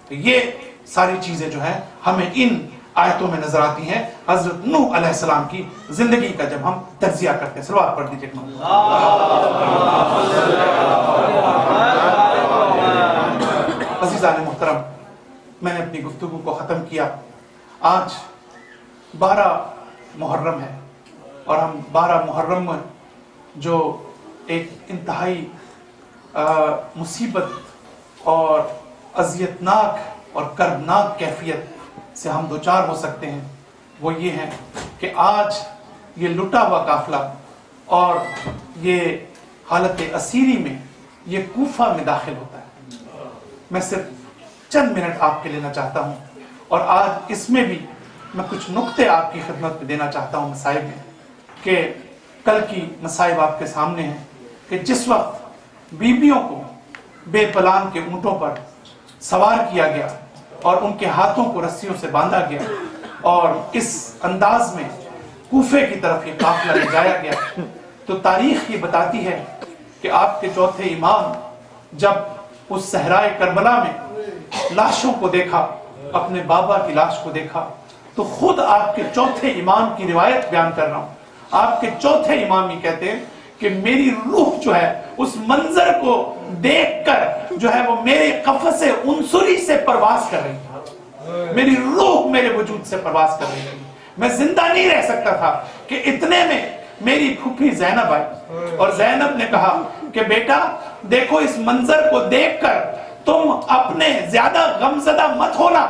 تو یہ ساری چیزیں جو ہیں ہمیں ان آیتوں میں نظر آتی ہیں حضرت نوح علیہ السلام کی زندگی کا جب ہم تجزیہ کرتے ہیں. صلوات پڑھ دیجیے. عزیزان محترم، میں نے اپنی گفتگو کو ختم کیا. آج 12 محرم ہے اور ہم 12 محرم میں جو ایک انتہائی مصیبت اور اذیتناک اور کربناک کیفیت سے ہم دوچار ہو سکتے ہیں، وہ یہ ہے کہ آج یہ لٹا ہوا قافلہ اور یہ حالت اسیری میں یہ کوفہ میں داخل ہوتا ہے. میں صرف چند منٹ آپ کے لینا چاہتا ہوں، اور آج اس میں بھی میں کچھ نقطے آپ کی خدمت میں دینا چاہتا ہوں مصائب میں، کہ کل کی مصائب آپ کے سامنے ہیں کہ جس وقت بیویوں کو بے پلان کے اونٹوں پر سوار کیا گیا اور ان کے ہاتھوں کو رسیوں سے باندھا گیا اور اس انداز میں کوفے کی طرف یہ قافلہ لے جایا گیا، تو تاریخ یہ بتاتی ہے کہ آپ کے چوتھے امام جب اس صحرائے کربلا میں لاشوں کو دیکھا، اپنے بابا کی لاش کو دیکھا، تو خود آپ کے چوتھے امام کی روایت بیان کر رہا ہوں. آپ کے چوتھے امام یہ کہتے ہیں کہ میری روح جو ہے اس منظر کو دیکھ کر جو ہے وہ میرے قفس عنصری سے پرواز کر رہی تھی. میری روح میرے وجود سے پرواز کر رہی تھی. میں زندہ نہیں رہ سکتا تھا کہ اتنے میں میری پھوپھی زینب آئی اور زینب نے کہا کہ بیٹا دیکھو اس منظر کو دیکھ کر تم اپنے زیادہ غمزدہ مت ہونا.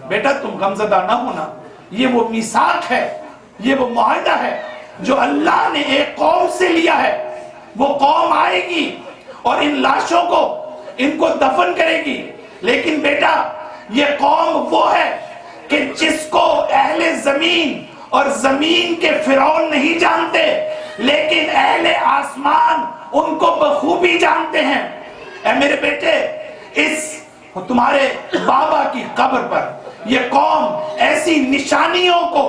بیٹا تم غمزدہ نہ ہونا، یہ وہ میثاق ہے، یہ وہ معاہدہ ہے جو اللہ نے ایک قوم سے لیا ہے. وہ قوم آئے گی اور ان لاشوں کو ان کو دفن کرے گی، لیکن بیٹا یہ قوم وہ ہے کہ جس کو اہل زمین اور زمین کے فرعون نہیں جانتے، لیکن اہل آسمان ان کو بخوبی جانتے ہیں. اے میرے بیٹے، اس تمہارے بابا کی قبر پر یہ قوم ایسی نشانیوں کو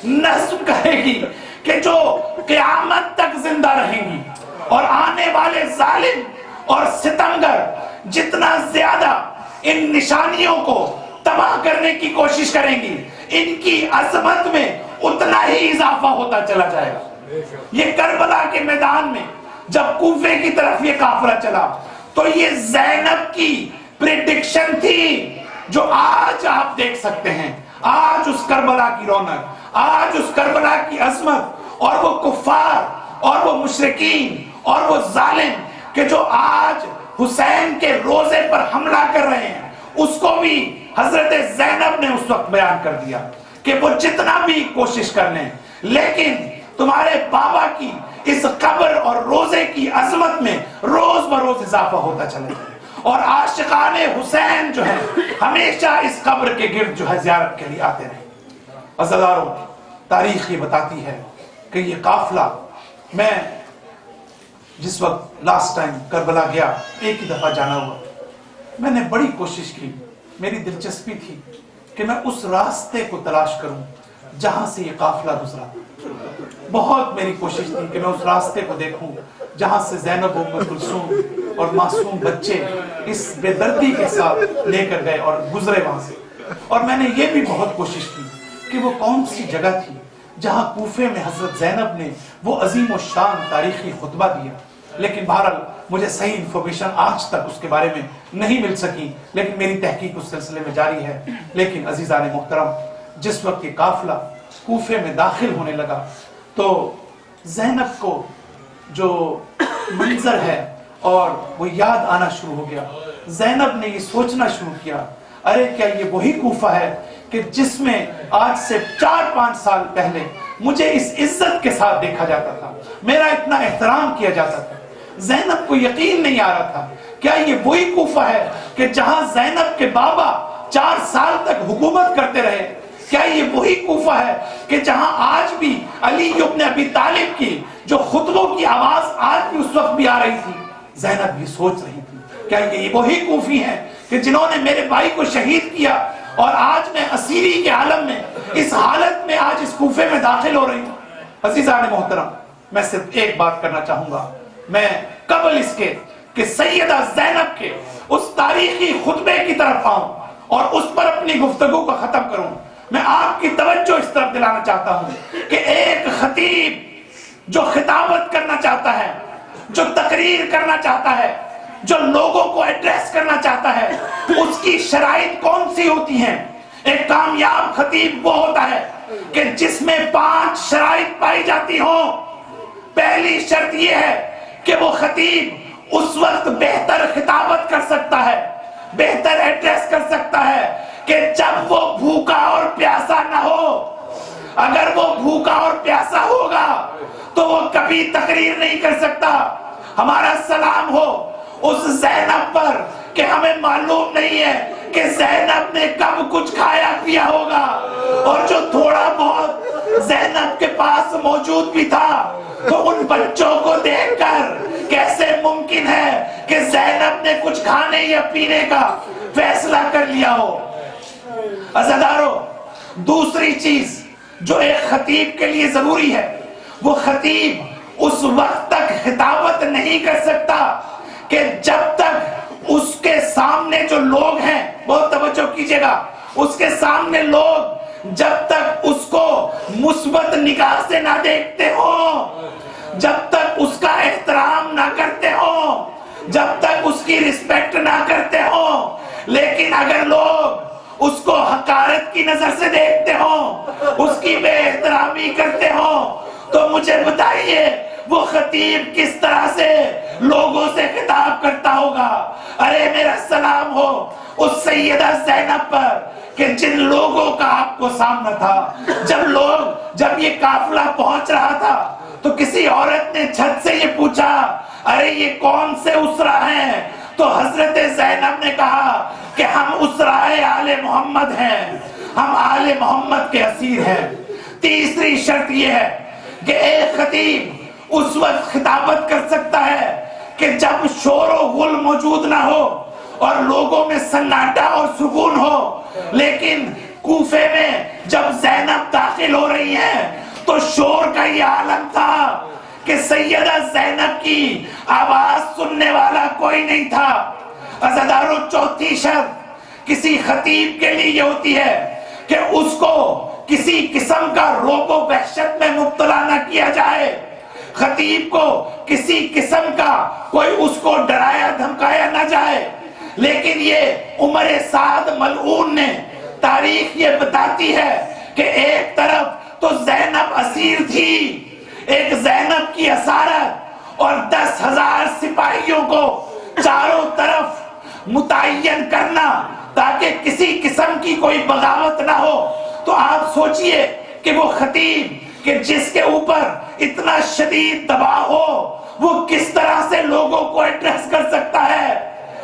نصب کرے گی کہ جو قیامت تک زندہ رہیں گی، اور آنے والے ظالم اور ستمگر جتنا زیادہ ان نشانیوں کو تباہ کرنے کی کوشش کریں گی، ان کی عظمت میں اتنا ہی اضافہ ہوتا چلا جائے گا۔ یہ کربلا کے میدان میں جب کوفے کی طرف یہ قافلہ چلا تو یہ زینب کی پریڈکشن تھی جو آج آپ دیکھ سکتے ہیں۔ آج اس کربلا کی رونق، آج اس کربلا کی عظمت، اور وہ کفار اور وہ مشرکین اور وہ ظالم کہ جو آج حسین کے روزے پر حملہ کر رہے ہیں، اس کو بھی حضرت زینب نے اس وقت بیان کر دیا کہ وہ جتنا بھی کوشش کر لیں لیکن تمہارے بابا کی اس قبر اور روزے کی عظمت میں روز بروز اضافہ ہوتا چلے گا، اور عاشقان حسین جو ہیں ہمیشہ اس قبر کے گرد جو ہے زیارت کے لیے آتے رہے۔ عزیزارو، تاریخ یہ بتاتی ہے کہ یہ قافلہ، میں جس وقت لاسٹ ٹائم کربلا گیا، ایک ہی دفعہ جانا ہوا، میں نے بڑی کوشش کی، میری دلچسپی تھی کہ میں اس راستے کو تلاش کروں جہاں سے یہ قافلہ گزرا۔ بہت میری کوشش تھی کہ میں اس راستے کو دیکھوں جہاں سے زینب و ام کلثوم اور معصوم بچے اس بے دردی کے ساتھ لے کر گئے اور گزرے وہاں سے۔ اور میں نے یہ بھی بہت کوشش کی کہ وہ کون سی جگہ تھی جہاں کوفے میں حضرت زینب نے وہ عظیم و شان تاریخی خطبہ دیا، لیکن بہرحال مجھے صحیح انفارمیشن آج تک اس کے بارے میں نہیں مل سکی، لیکن میری تحقیق اس سلسلے میں جاری ہے۔ لیکن عزیزان محترم، جس وقت یہ قافلہ کوفے میں داخل ہونے لگا تو زینب کو جو منظر ہے اور وہ یاد آنا شروع ہو گیا۔ زینب نے یہ سوچنا شروع کیا، ارے کیا یہ وہی کوفہ ہے کہ جس میں آج سے 4-5 سال پہلے مجھے اس عزت کے ساتھ دیکھا جاتا تھا، میرا اتنا احترام کیا جاتا تھا۔ زینب کو یقین نہیں آ رہا تھا، کیا یہ وہی کوفہ ہے کہ جہاں زینب کے بابا 4 سال تک حکومت کرتے رہے؟ کیا یہ وہی کوفہ ہے کہ جہاں آج بھی علی ابن ابی طالب کی جو خطبوں کی آواز آج بھی اس وقت بھی آ رہی تھی؟ زینب یہ سوچ رہی تھی، کیا یہ وہی کوفی ہیں کہ جنہوں نے میرے بھائی کو شہید کیا اور آج میں اسیری کے عالم میں اس حالت میں آج اس کوفے میں داخل ہو رہی ہوں؟ عزیزان محترم، میں صرف ایک بات کرنا چاہوں گا، میں قبل اس کے کہ سیدہ زینب کے اس تاریخی خطبے کی طرف آؤں اور اس پر اپنی گفتگو کو ختم کروں، میں آپ کی توجہ اس طرف دلانا چاہتا ہوں کہ ایک خطیب جو خطابت کرنا چاہتا ہے، جو تقریر کرنا چاہتا ہے، جو لوگوں کو ایڈریس کرنا چاہتا ہے، اس کی شرائط کون سی ہوتی ہیں؟ ایک کامیاب خطیب وہ ہوتا ہے کہ جس میں 5 شرائط پائی جاتی ہوں۔ پہلی شرط یہ ہے کہ وہ خطیب اس وقت بہتر خطابت کر سکتا ہے، بہتر ایڈریس کر سکتا ہے کہ جب وہ بھوکا اور پیاسا نہ ہو۔ اگر وہ بھوکا اور پیاسا ہوگا تو وہ کبھی تقریر نہیں کر سکتا۔ ہمارا سلام ہو اس زینب پر کہ ہمیں معلوم نہیں ہے کہ زینب نے کب کچھ کھایا پیا ہوگا، اور جو تھوڑا بہت زینب کے پاس موجود بھی تھا تو ان بچوں کو دیکھ کر کیسے ممکن ہے کہ زینب نے کچھ کھانے یا پینے کا فیصلہ کر لیا ہو؟ عزیزارو، دوسری چیز جو ایک خطیب کے لیے ضروری ہے، وہ خطیب اس وقت تک خطابت نہیں کر سکتا کہ جب تک اس کے سامنے جو لوگ ہیں، بہت توجہ کیجئے گا، اس کے سامنے لوگ جب تک اس کو مثبت نگاہ سے نہ دیکھتے ہوں، جب تک اس کا احترام نہ کرتے ہوں، جب تک اس کی رسپیکٹ نہ کرتے ہوں، لیکن اگر لوگ اس کو حقارت کی نظر سے دیکھتے ہوں، اس کی بے احترامی کرتے ہوں، تو مجھے بتائیے وہ خطیب کس طرح سے لوگوں سے خطاب کرتا ہوگا؟ ارے میرا سلام ہو اس سیدہ زینب پر کہ جن لوگوں کا آپ کو سامنا تھا۔ جب یہ قافلہ پہنچ رہا تھا تو کسی عورت نے چھت سے یہ پوچھا، ارے یہ کون سے اسرا ہیں؟ تو حضرت زینب نے کہا کہ ہم اسرائے آل محمد ہیں، ہم آل محمد کے اسیر ہیں۔ تیسری شرط یہ ہے کہ ایک خطیب اس وقت خطابت کر سکتا ہے کہ جب شور و غل موجود نہ ہو اور لوگوں میں سناٹا اور سکون ہو، لیکن کوفے میں جب زینب داخل ہو رہی ہیں تو شور کا یہ عالم تھا کہ سیدہ زینب کی آواز سننے والا کوئی نہیں تھا۔ عزاداروں چوتھی شرط کسی خطیب کے لیے یہ ہوتی ہے کہ اس کو کسی قسم کا روب و وحشت میں مبتلا نہ کیا جائے، خطیب کو کسی قسم کا کوئی اس کو ڈرایا دھمکایا نہ جائے۔ لیکن یہ عمر سعد ملعون نے تاریخ یہ بتاتی ہے کہ ایک طرف تو زینب اسیر تھی، ایک زینب کی اسارت اور 10,000 سپاہیوں کو چاروں طرف متعین کرنا تاکہ کسی قسم کی کوئی بغاوت نہ ہو۔ تو آپ سوچئے کہ وہ خطیب کہ جس کے اوپر اتنا شدید دباؤ ہو وہ کس طرح سے لوگوں کو ایڈریس کر سکتا ہے۔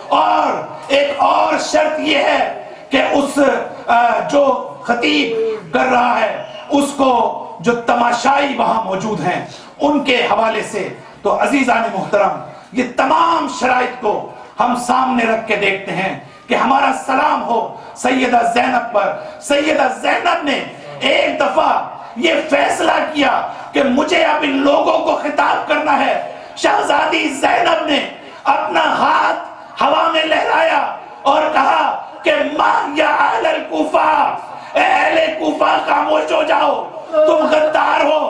اور ایک اور شرط یہ ہے کہ اس جو خطیب کر رہا ہے اس کو جو تماشائی وہاں موجود ہیں ان کے حوالے سے، تو عزیزان محترم یہ تمام شرائط کو ہم سامنے رکھ کے دیکھتے ہیں کہ ہمارا سلام ہو سیدہ زینب پر۔ سیدہ زینب نے ایک دفعہ یہ فیصلہ کیا کہ مجھے اب ان لوگوں کو خطاب کرنا ہے۔ شہزادی زینب نے اپنا ہاتھ ہوا میں لہرایا اور کہا کہ ماں یا اہل الکوفہ، اے اہل کوفہ خاموش ہو جاؤ، تم غدار ہو،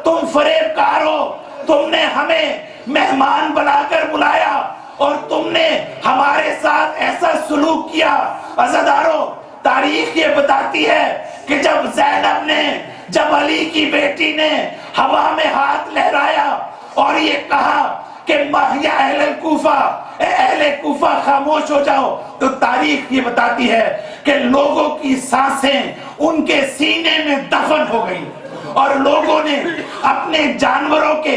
تم فریب کار ہو، تم نے ہمیں مہمان بنا کر بلایا اور تم نے ہمارے ساتھ ایسا سلوک کیا۔ عزاداروں تاریخ یہ بتاتی ہے کہ جب زینب نے، جب علی کی بیٹی نے ہوا میں ہاتھ لہرایا اور یہ کہا کہ ماہیا اہل الکوفہ، اے اہل کوفہ خاموش ہو جاؤ، تو تاریخ یہ بتاتی ہے کہ لوگوں کی سانسیں ان کے سینے میں دفن ہو گئی اور لوگوں نے اپنے جانوروں کے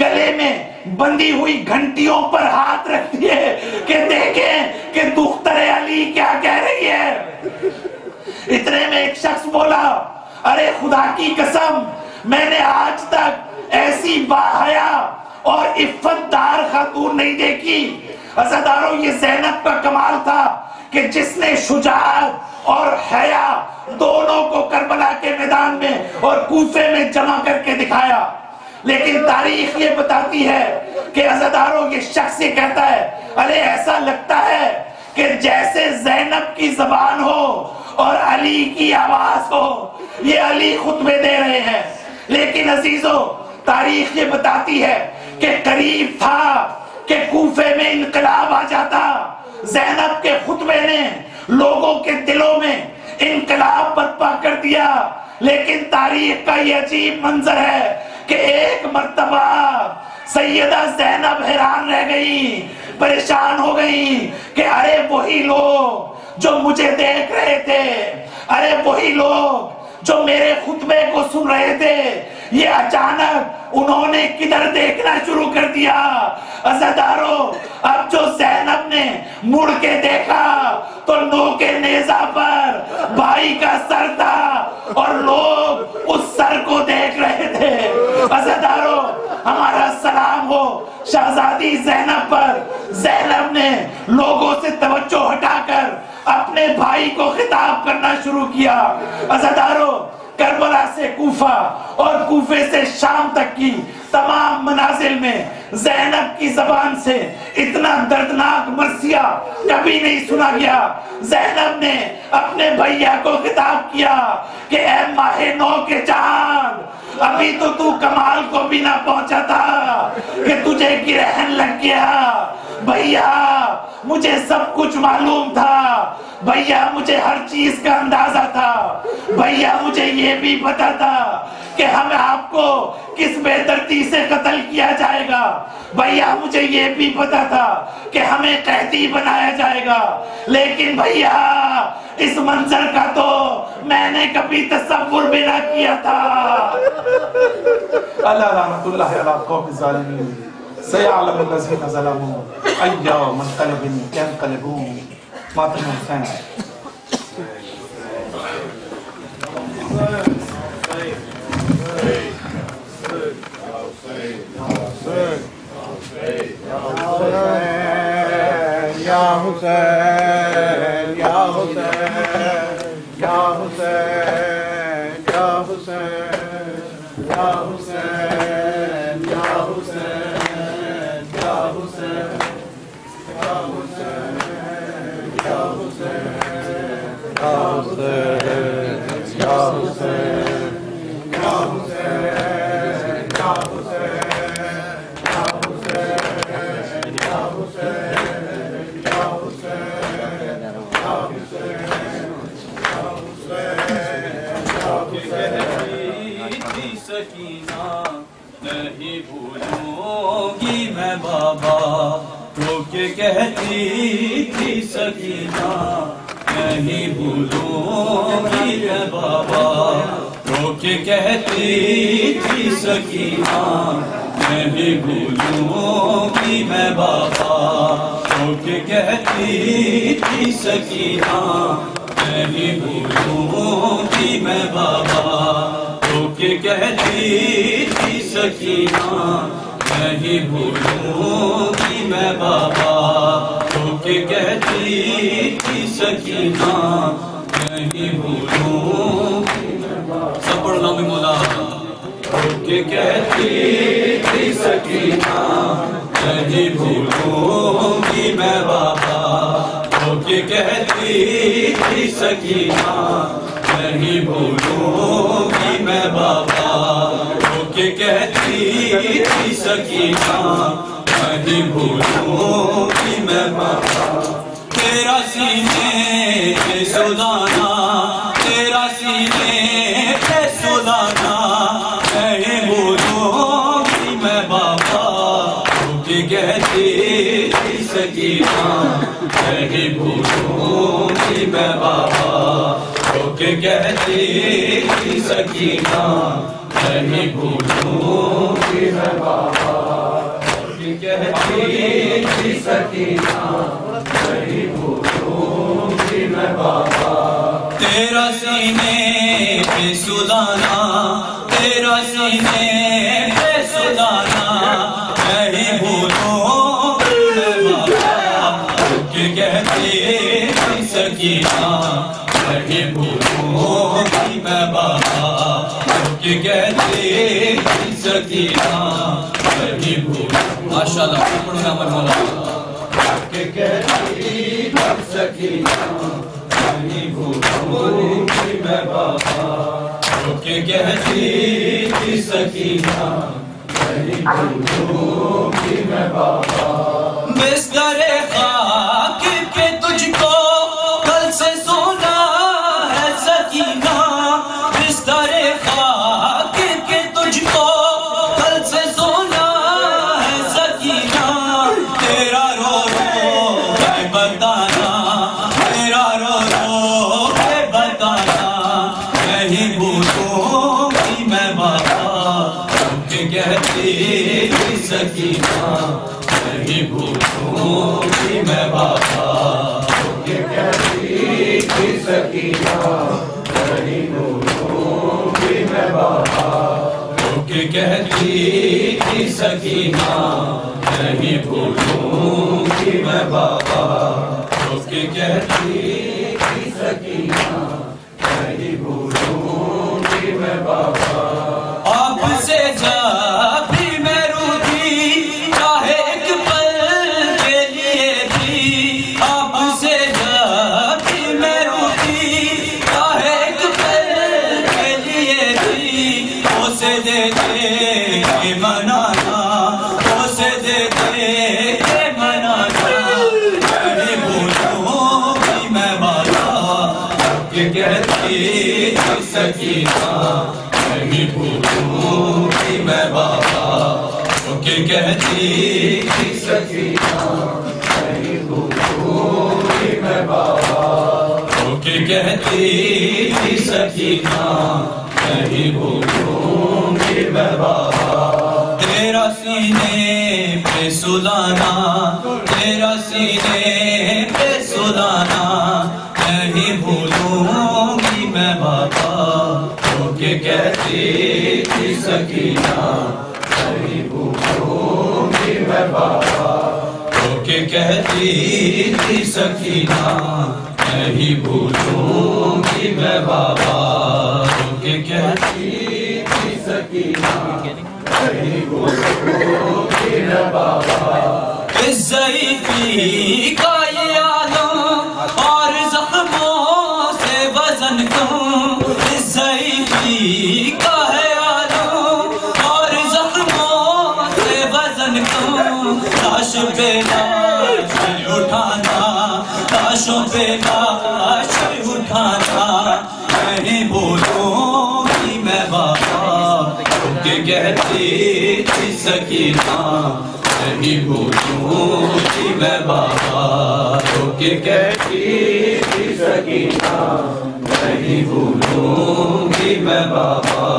گلے میں بندھی ہوئی گھنٹیوں پر ہاتھ رکھ دیے کہ دیکھیں کہ دختر علی کیا کہہ رہی ہے۔ اتنے میں ایک شخص بولا، ارے خدا کی قسم میں نے آج تک ایسی باحیا اور عفت دار خاتون نہیں دیکھی۔ عزاداروں یہ زینب کا کمال تھا کہ جس نے شجاعت اور حیا دونوں کو کربلا کے میدان میں اور کوفے میں جمع کر کے دکھایا۔ لیکن تاریخ یہ بتاتی ہے کہ عزاداروں یہ شخص یہ کہتا ہے، ارے ایسا لگتا ہے کہ جیسے زینب کی زبان ہو اور علی کی آواز ہو، یہ علی خطبے دے رہے ہیں۔ لیکن عزیزو تاریخ یہ بتاتی ہے کہ قریب تھا کہ کوفے میں انقلاب آ جاتا۔ زینب کے خطبے نے لوگوں کے دلوں میں انقلاب برپا کر دیا۔ لیکن تاریخ کا یہ عجیب منظر ہے کہ ایک مرتبہ سیدہ زینب حیران رہ گئی، پریشان ہو گئی کہ ارے وہی لوگ جو مجھے دیکھ رہے تھے، ارے وہی لوگ جو میرے خطبے کو سن رہے تھے، یہ اچانک انہوں نے کدھر دیکھنا شروع کر دیا۔ عزاداروں اب جو زینب نے مڑ کے دیکھا تو نوکے نیزہ پر بھائی کا سر تھا اور لوگ اس سر کو دیکھ رہے تھے۔ عزاداروں ہمارا سلام ہو شہزادی زینب پر۔ زینب نے لوگوں سے توجہ ہٹا کر اپنے بھائی کو خطاب کرنا شروع کیا۔ عزاداروں کربلا سے کوفہ اور کوفے سے شام تک کی تمام منازل میں زینب کی زبان سے اتنا دردناک مرثیہ کبھی نہیں سنا گیا۔ زینب نے اپنے بھائیا کو خطاب کیا کہ اے ماہ نو کے چاند، ابھی تو کمال کو بھی نہ پہنچا تھا کہ تجھے گرہن لگ گیا۔ بھائیا مجھے سب کچھ معلوم تھا، بھائیا مجھے ہر چیز کا اندازہ تھا، بھائیا مجھے یہ بھی پتا تھا کہ ہمیں آپ کو کس بے دردی سے قتل کیا جائے گا، بھائیا مجھے یہ بھی پتا تھا کہ ہمیں قیدی بنایا جائے گا، لیکن بھائیا اس منظر کا تو میں نے کبھی تصور بھی نہ کیا تھا۔ اللہ رحمت اللہ علی قوم الظالمین، سیعلم الذین ظلموا ای منقلب ینقلبون۔ ماتم حسین۔ یا حسین یا حسین یا حسین یا حسین یا حسین یا حسین یا حسین یا حسین سکینہ نہیں بھولوں گی میں بابا رو کے کہتی تھی سکینہ نہیں بھولوں گی میں بابا رو کے کہتی تھی سکینہ نہیں بھولوں گی میں بابا رو کے کہتی تھی سکینہ نہیں بھولوں گی میں بابا رو کے کہتی تھی سکینہ نہیں بھولوں گی میں بابا رو کے کہتی تھی سکینہ نہیں بھولوں گی میں بابا سب پڑھنا بھی مولا رو کے کہتی تھی سکینہ نہیں بھولوں گی میں بابا رو کے کہتی تھی سکینہ نہیں بھولوں گی میں بابا رو کے کہتی تھی سکینہ نہیں بھولوں گی میں بابا تیرا سینے پہ سلانا تیرا سینے پہ سلانا نہیں بھولوں گی میں بابا رو کے کہتی تھی سکینہ نہیں بھولوں گی میں بابا رو کے کہتی تھی سکینہ نہیں بھولوں گی میں بابا رو کے کہتی تھی سکینہ نہیں بھولوں گی میں بابا تیرا سینے پہ سلانا تیرا سینے پہ سلانا نہیں بھولوں گی میں بابا رو کے کہتی تھی سکینہ نہیں بھولوں گی میں بابا رو کے کہتی تھی سکینہ نہیں بھولوں ماشاءاللہ پڑھنا میں مولا رو کے کہتی تھی سکینہ نہیں بھولوں گی میں بابا رو کے کہتی تھی سکینہ نہیں بھولوں گی میں بابا بستر خاک کے تجھ کو کل سے سونا ہے سکینہ بستر خاک کے تجھ کو کل سے سونا ہے سکینہ تیرا رو رو کے بتانا تیرا رو رو کے بتانا نہیں بھولوں گی میں بابا رو کے کہتی تھی سکینہ نہیں بھولوں گی میں بابا رو کے کہتی تھی سکینہ نہیں بھولوں گی میں بابا رو کے کہتی تھی سکینہ نہیں بھولوں گی میں بابا رو کے کہتی تھی سکینہ نہیں بھولوں گی میں بابا آپ سے جب بھی میں روٹھی چاہے ایک پل کے لیے بھی آپ سے جب بھی میں روٹھی چاہے ایک پل کے لیے بھی اسے دے دے کے منانا اسے دے دے کے منانا نہیں بھولوں گی میں بابا رو کے کہتی تھی سکینہ نہیں بھولوں گی میں بابا رو کے کہتی تھی سکینہ نہیں بھولوں گی میں بابا رو کے کہتی تھی سکینہ نہیں بھولوں گی میں بابا تیرا سینے پہ سلانا تیرا سینے پہ سلانا نہیں بھولوں گی میں بابا رو کے کہتی تھی سکینہ نہیں بھولوں گی میں بابا رو کے کہتی تھی سکینہ نہیں بھولوں گی میں بابا رو کے کہتی تھی سکینہ نہیں بھولوں گی میں بابا اس ضعیفی کا یہ عالم اور زخموں سے پہ لاش اٹھانا نہیں بھولوں گی میں بابا کہ کہتی تھی سکینہ نہیں بھولوں گی میں بابا کہ کہتی تھی سکینہ نہیں بھولوں گی میں بابا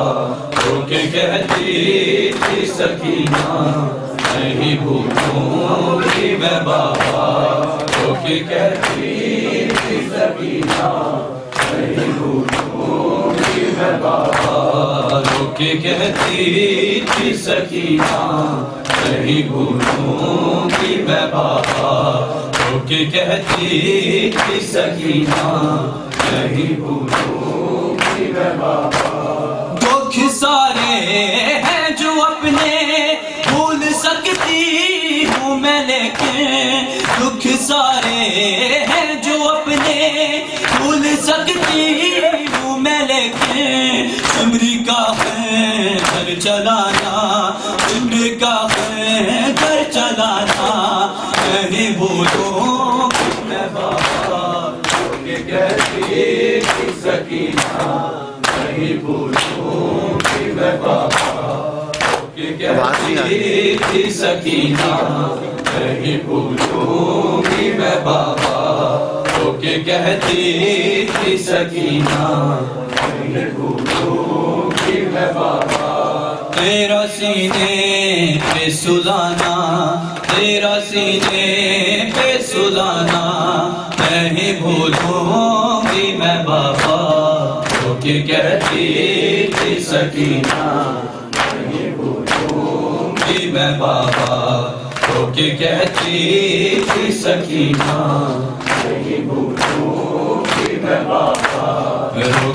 کہ کہتی تھی سکینہ نہیں بھولوں گی میں بابا کہ کہتی تھی سکینہ نہیں بھولوں گی میں بابا کہ کہتی تھی سکینہ نہیں بھولوں گی میں بابا کہ کہتی تھی سکینہ نہیں بھولوں گی میں بابا دکھ سارے ہیں جو اپنے بھول سکتی ہوں میں لیکن دکھ سارے ہیں جو اپنے بھول سکتی ہوں میں لیکن عمری کا ہے گھر چلانا عمری کا ہے گھر چلانا نہیں بھولوں میں بابا کہ کہتی تھی سکینہ نہیں بھولوں گی میں بابا کہ کہتی تھی سکینہ نہیں بھولوں گی میں بابا کہ کہتی تھی سکینہ نہیں بھولوں گی میں بابا تیرا سینے پہ سلانا تیرا سینے پہ سلانا نہیں بھولوں گی میں بابا کہ کہتی تھی سکینہ نہیں بھولوں گی میں بابا کہ کہتی تھی سکینہ نہیں بھولوں گی میں بابا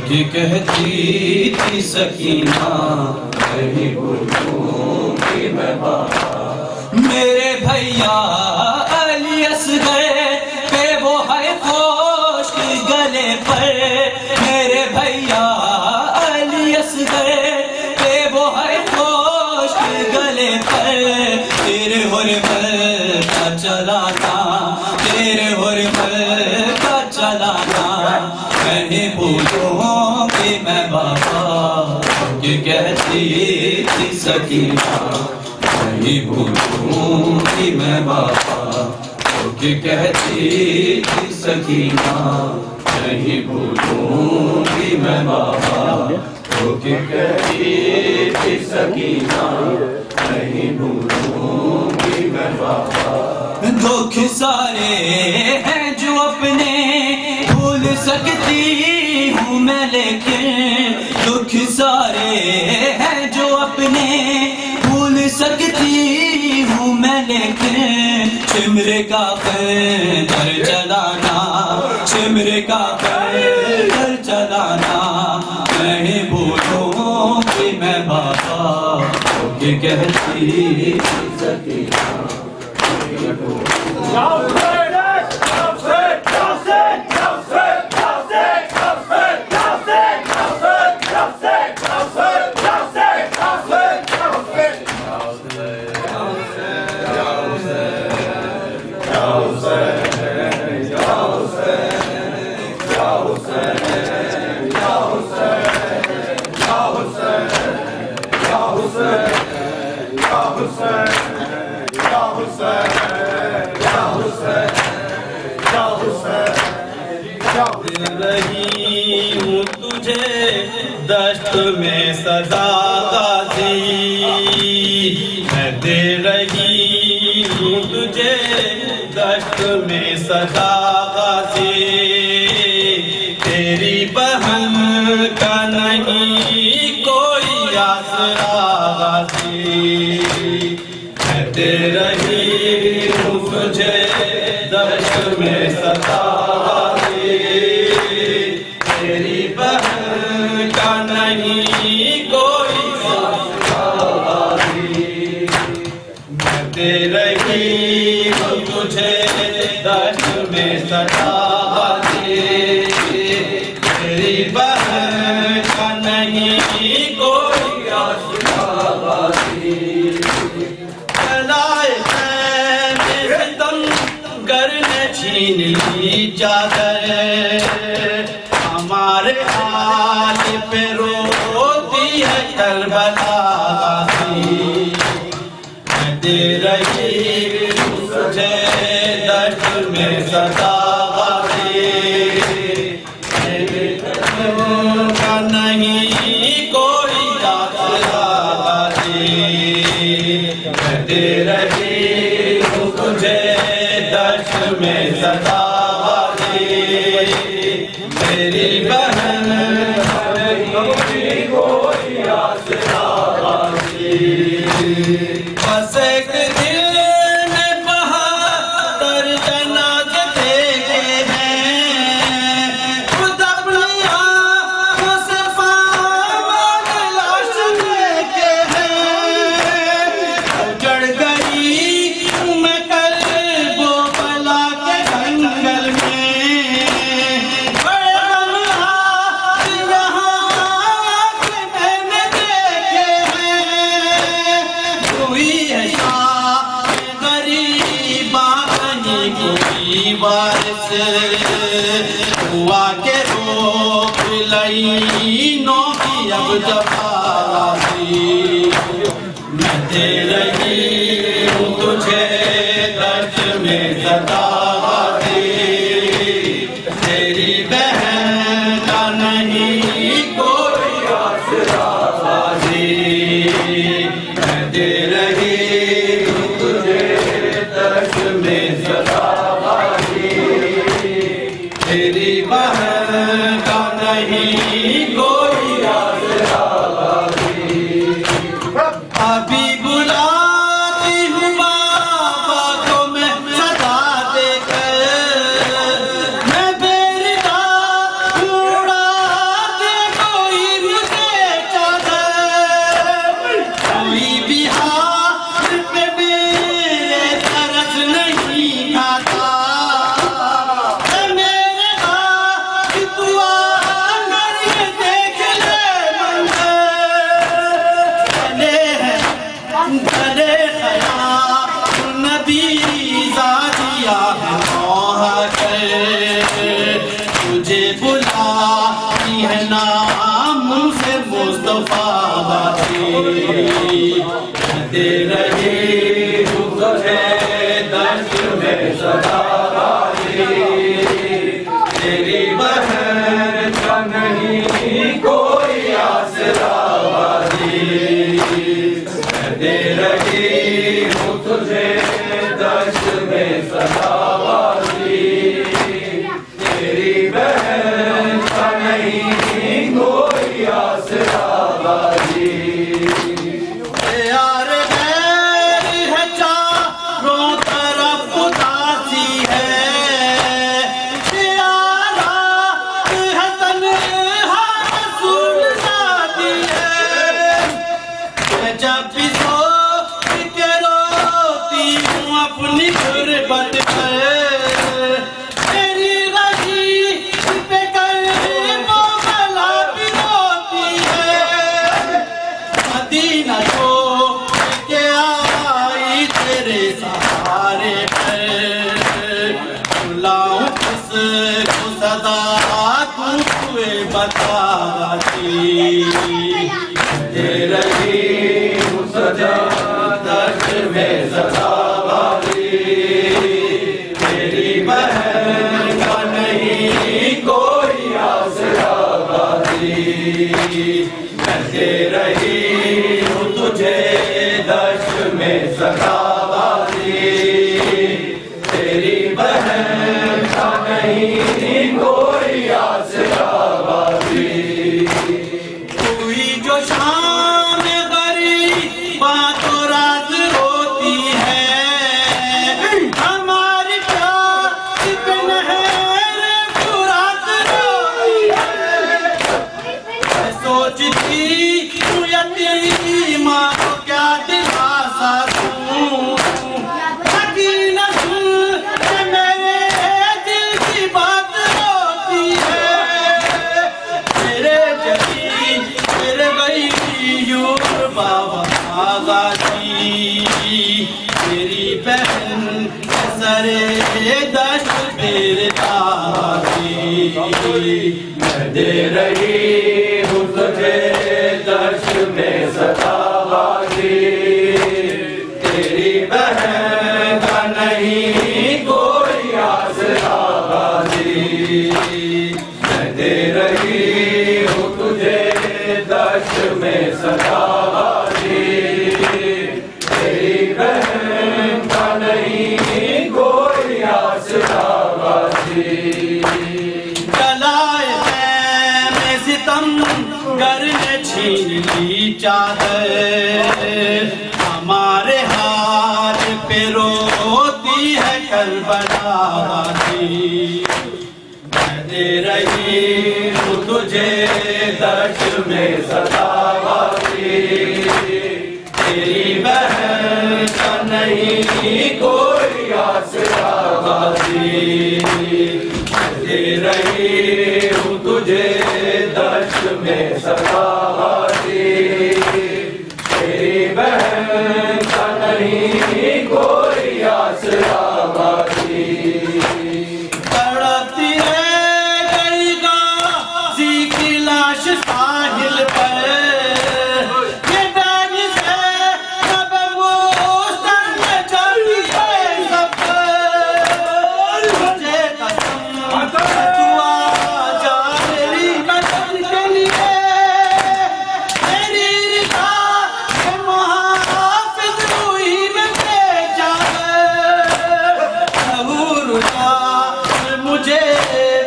کہ کہتی تھی سکینہ نہیں بھولوں گی میں بابا میرے بھیا علی اصغر پہ وہ ہے خشک گلے پر میرے بھیا علی اصغر پہ وہ ہے خشک گلے پر تیرے حرمت کا چلانا تیرے حرمت کا چلانا نہیں بھولوں گی میں بابا کہ کہتی تھی سکینہ نہیں بھولوں گی میں بابا کہ کہتی تھی سکینہ نہیں بھولوں گی میں بابا کہ کہتی تھی سکینہ نہیں بھولوں گی میں بابا دکھ سارے ہیں جو اپنے بھول سکتی ہوں میں لیکن دکھ سارے ہیں جو اپنے بھول سکتی ہوں میں لیکن چمرے کا خنجر چلانا چمرے کا خنجر چلانا نہیں بھولوں گی میں بابا کہ کہتی سکینہ رہی ہوں تجھے دشت میں سزا غازی میں دے رہی ہوں تجھے دشت میں سزا غازی تیری بہن کا نہیں کوئی آسرا غازی میں دے رہی ہوں تجھے دشت میں سزا تیری بہن کا نہیں کوئی غازی میں دے رہی ہوں تجھے دشت میں سزا تیری بہن کا نہیں کوئی غازی چلائے ستم گر نے چھین نیلی چادر ہمارے حال پہ روتی ہے کربلا کی میں دے رہی تجھے درد میں صدا کا نہیں کوئی آسرا میں دے رہی ہوں تجھے درد میں صدا میری بہن نہیں کوئی آسرا بس ایک دل میں بہادر جنازے دیکھے ہیں خود اپنی آنکھوں سے پاون لاش دیکھے ہیں اجڑ گئی میں کرب و بلا کے جنگل میں بڑے غمہار یہاں کے میں نے دیکھے ہیں ہوئی ہے شاہ غریباں کہیں کوئی وارث ہوا کہ روک لائنوں کی اب جفاسی میں دے رہی ہوں تجھے درد میں صدا تیری بہن کا نہیں کوئی آسرا میں دے رہی ہوں تجھے درد میں صدا تیری بہن کا نہیں کوئی آسرا ابھی بلاتی ہوں بابا کو میں صدا دے کر میں بیردا اڑا دے کوئی مجھے چادر کوئی بھی ہاتھ پہ میرے ترس نہیں کھاتا میرے ہاتھ دعا کر دیکھ لے منظر خیال نبی زادیا ہے موہ کر تجھے بلاتی ہے نام سے مصطفیٰ باتی میں دے رہی ہوں تجھے درد میں صدا تیری بہن کا نہیں کوئی آسرا میں دے رہی ہوں تجھے درد میں صدا تیری بہن کا نہیں کوئی آسرا یار غیر ہے چاروں طرف اداسی ہے پیارا ہے تنہا رسول ذاتی ہے میں جب بھی سوچ کے روتی ہوں اپنی غربت پر میری رہی پہ کرب و بلا بھی روتی ہے مدینہ چھوڑ کے آئی تیرے سہارے پر بلاؤں کس کو صدا تجھے بتاتی دے رہی ہوں سجا درد میں صدا تیری بہن کا نہیں کوئی آسرا میں دے رہی ہوں تجھے درد میں صدا تیری بہن کا نہیں کوئی آسرا کوئی جو شام غریباں تو رات روتی ہے ہماری پیاس پہ نہر فرات روتی ہے میں سوچتی ہوں یتیماں کو کیا دلاسا دوں حقیقت میرے دل کی بات روتی ہے میرے جلی میرے غیور بابا آغازی میری بہن سرے دشت میرے دادی میں دے رہی ہوں تجھے دشت میں سدا بازی تیری بہن کا نہیں کوئی آسرا بازی میں دے رہی ہوں تجھے دشت میں سدا بازی تیری بہن کا نہیں کوئی آسرا بازی جلائے میں ستم گر نے چھین لی چادر ہمارے ہاتھ پہ روتی ہے کربلا وادی میں دے رہی ہوں تجھے دشت میں سدا بازی تیری بہن کا نہیں کوئی آسرا بازی میں دے رہی ہوں تجھے دشت میں سدا بازی تیری بہن کا نہیں کوئی آسرا بازی تڑپتی رہ گئی غازی کی لاش ساحل پر یہ ڈاگ سے سب موسم میں چلتی ہے سفر مجھے قسم دعا جا میری مدد کے لیے میری رضا کے محافظ روئی میں بھیجا ظہور کا مجھے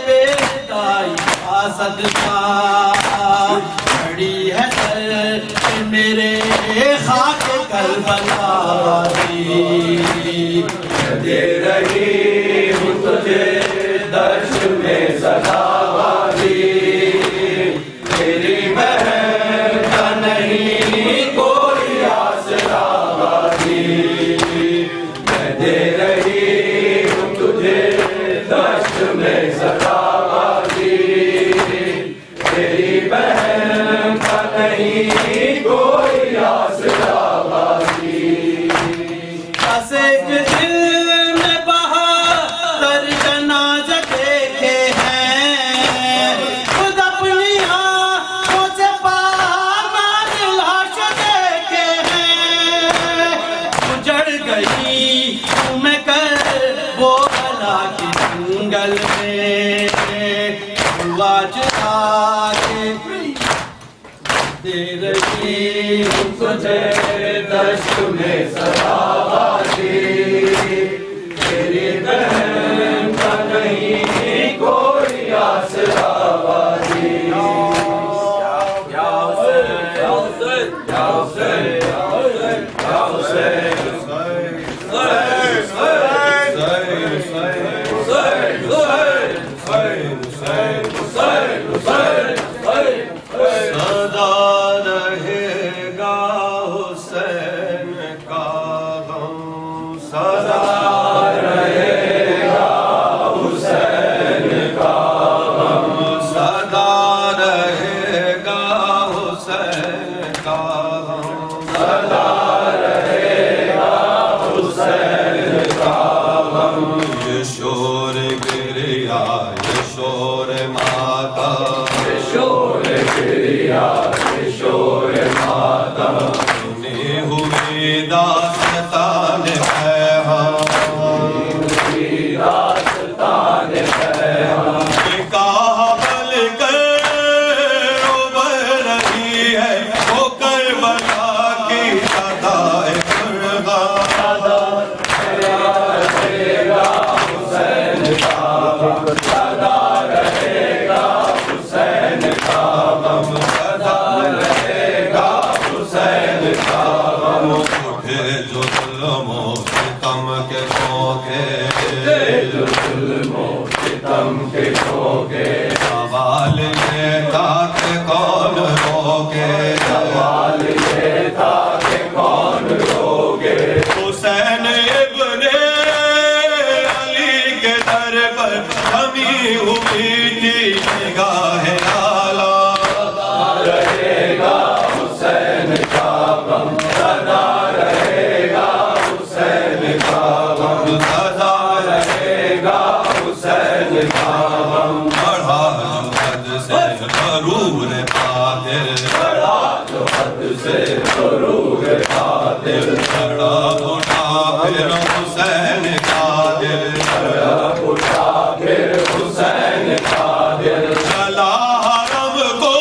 بیدائی کا صدقہ کھڑی ہے سر پہ میرے خاک کربلا دی دے رہی ہوں تجھے دشت میں سدا بازی تیری بہن کا نہیں کوئی آسرا بازی میں دے رہی ہوں تجھے دشت میں سدا بازی تیری بہن کا نہیں کوئی آسرا بازی بس ایک دل میں بہتر جنازے دیکھے ہیں خود اپنی آنکھوں سے پاک لاش دیکھے ہیں اجڑ گئی میں کر وہ بلا کے جنگل میں ہوا جلا کے دے رہی ہوں تجھے دشت میں سدا بازی تیری بہن کا نہیں کوئی آسرا بازی یا حسین یا حسین یا حسین یا حسین سدا رہے گا حسین کا غم سدا رہے گا حسین کا غم سدا رہے گا حسین کا غم سدا رہے گا حسین کا غم یہ شور گریا یہ شور ماتم شور گریا شور ماتم سنی ہوئی داستان ہے داستان ہے کہاں بل کر ابھر رہی ہے وہ کربلا کی صدائے فرغان رہے گا حسین کا صدا رہے گا حسین کا غم صدا رہے گا حسین کا غم اٹھے جو ظلم و ستم کے شوقے جو ظلم و ستم کے شوقے سوال یہ تھا کہ کون روکے سوال یہ تھا کہ کون روکے حسین ابن علی کے در پر کمی ہوئی تھی نگاہ آلا رہے گا حسین کا غم سدا رہے گا حسین کا غم سدا رہے گا حسین حسین کا غم بڑھا جو حد سے غرور قاتل بڑھا جو حد سے غرور قاتل بڑا اٹھا پھر حسین کا دل بڑا اٹھا پھر حسین کا دل چلا حرم کو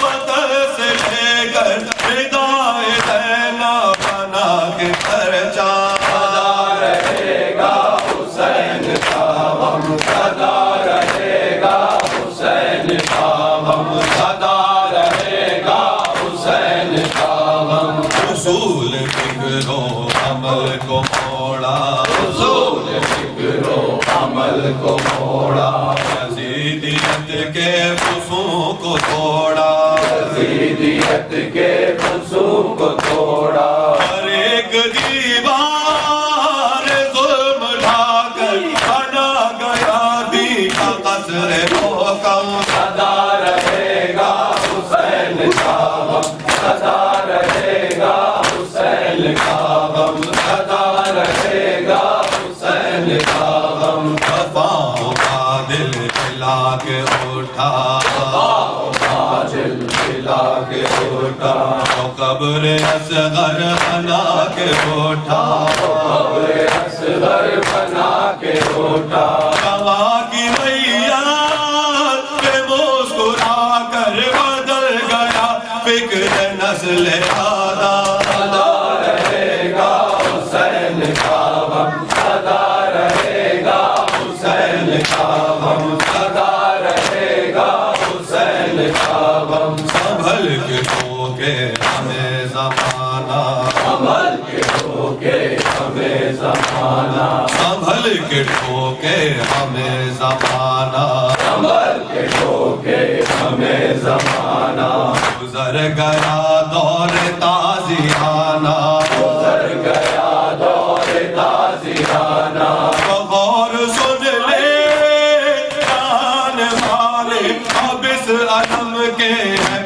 بدر سے لے کر ردائے زینب بنا کے خرچہ سدا رہے گا حسین کا غم سدا رہے گا حسین کا غم سدا رہے گا حسین کا غم اصول فکر و عمل کو موڑا اصول فکر و عمل کو موڑا یزیدیت کے فسوں کو توڑا یزیدیت کے فسوں کو توڑا ہر ایک دیوار ظلم ڈھا کر بنا گیا دی کا قصر محکم سدا رہے گا حسین کا غم سدا رہے گا حسین کا غم سدا رہے گا حسین کا غم وفاؤں کا دل جلا کے اٹھا وفاؤں کا دل جلا کے اٹھا وہ قبر اصغر بنا کے اٹھا وہ قبر اصغر بنا کے اٹھا ہوا کی میاں پہ مسکرا کر بدل گیا فکر نسل آدھا سدا رہے گا حسین کا غم سدا رہے گا حسین کا غم سدا رہے گا حسین کا غم سنبھل کے ٹھوکے ہمیں زمانہ سنبھل کے ٹھوکے ہمیں زمانہ سنبھل کے ٹھوکے ہمیں زمانہ سنبھل کے ٹھوکے ہمیں زمانہ گزر گیا دور تازیانہ گزر گیا دور تازیانہ غور سن لے جان والے اب اس علم کے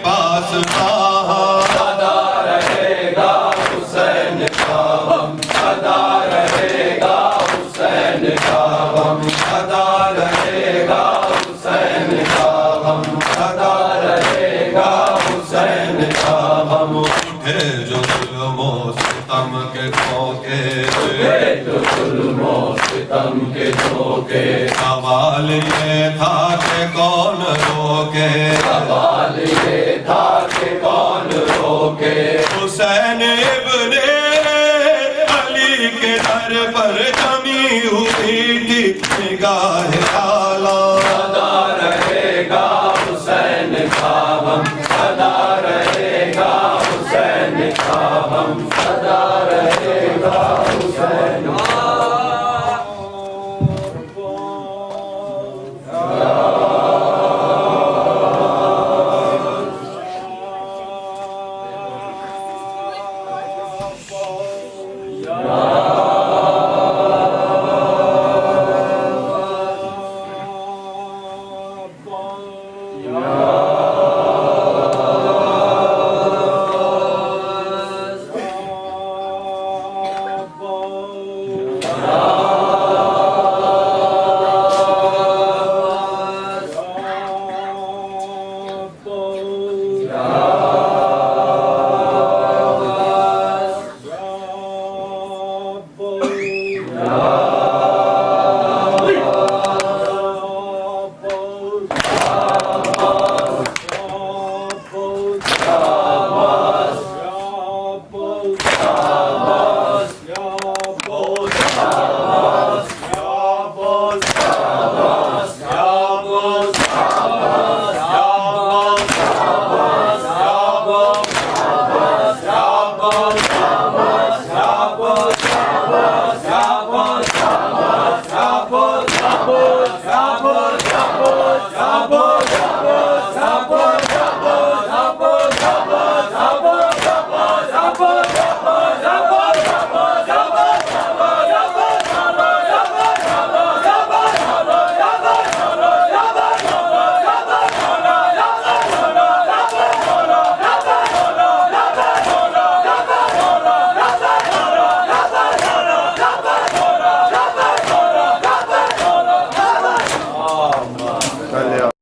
پاس سدا رہے گا حسین کا غم سدا رہے گا حسین کا غم سدا رہے گا حسین کا غم سدا رہے گا حسین کا غم اٹھے جو ظلم و ستم کے دھوکے اٹھے جو ظلم و ستم کے دھوکے سوال یہ تھا کہ کون روکے سوال یہ تھا کہ کون روکے حسین ابن علی کے در پر جمی ہوئی تھی نگاہ اعلیٰ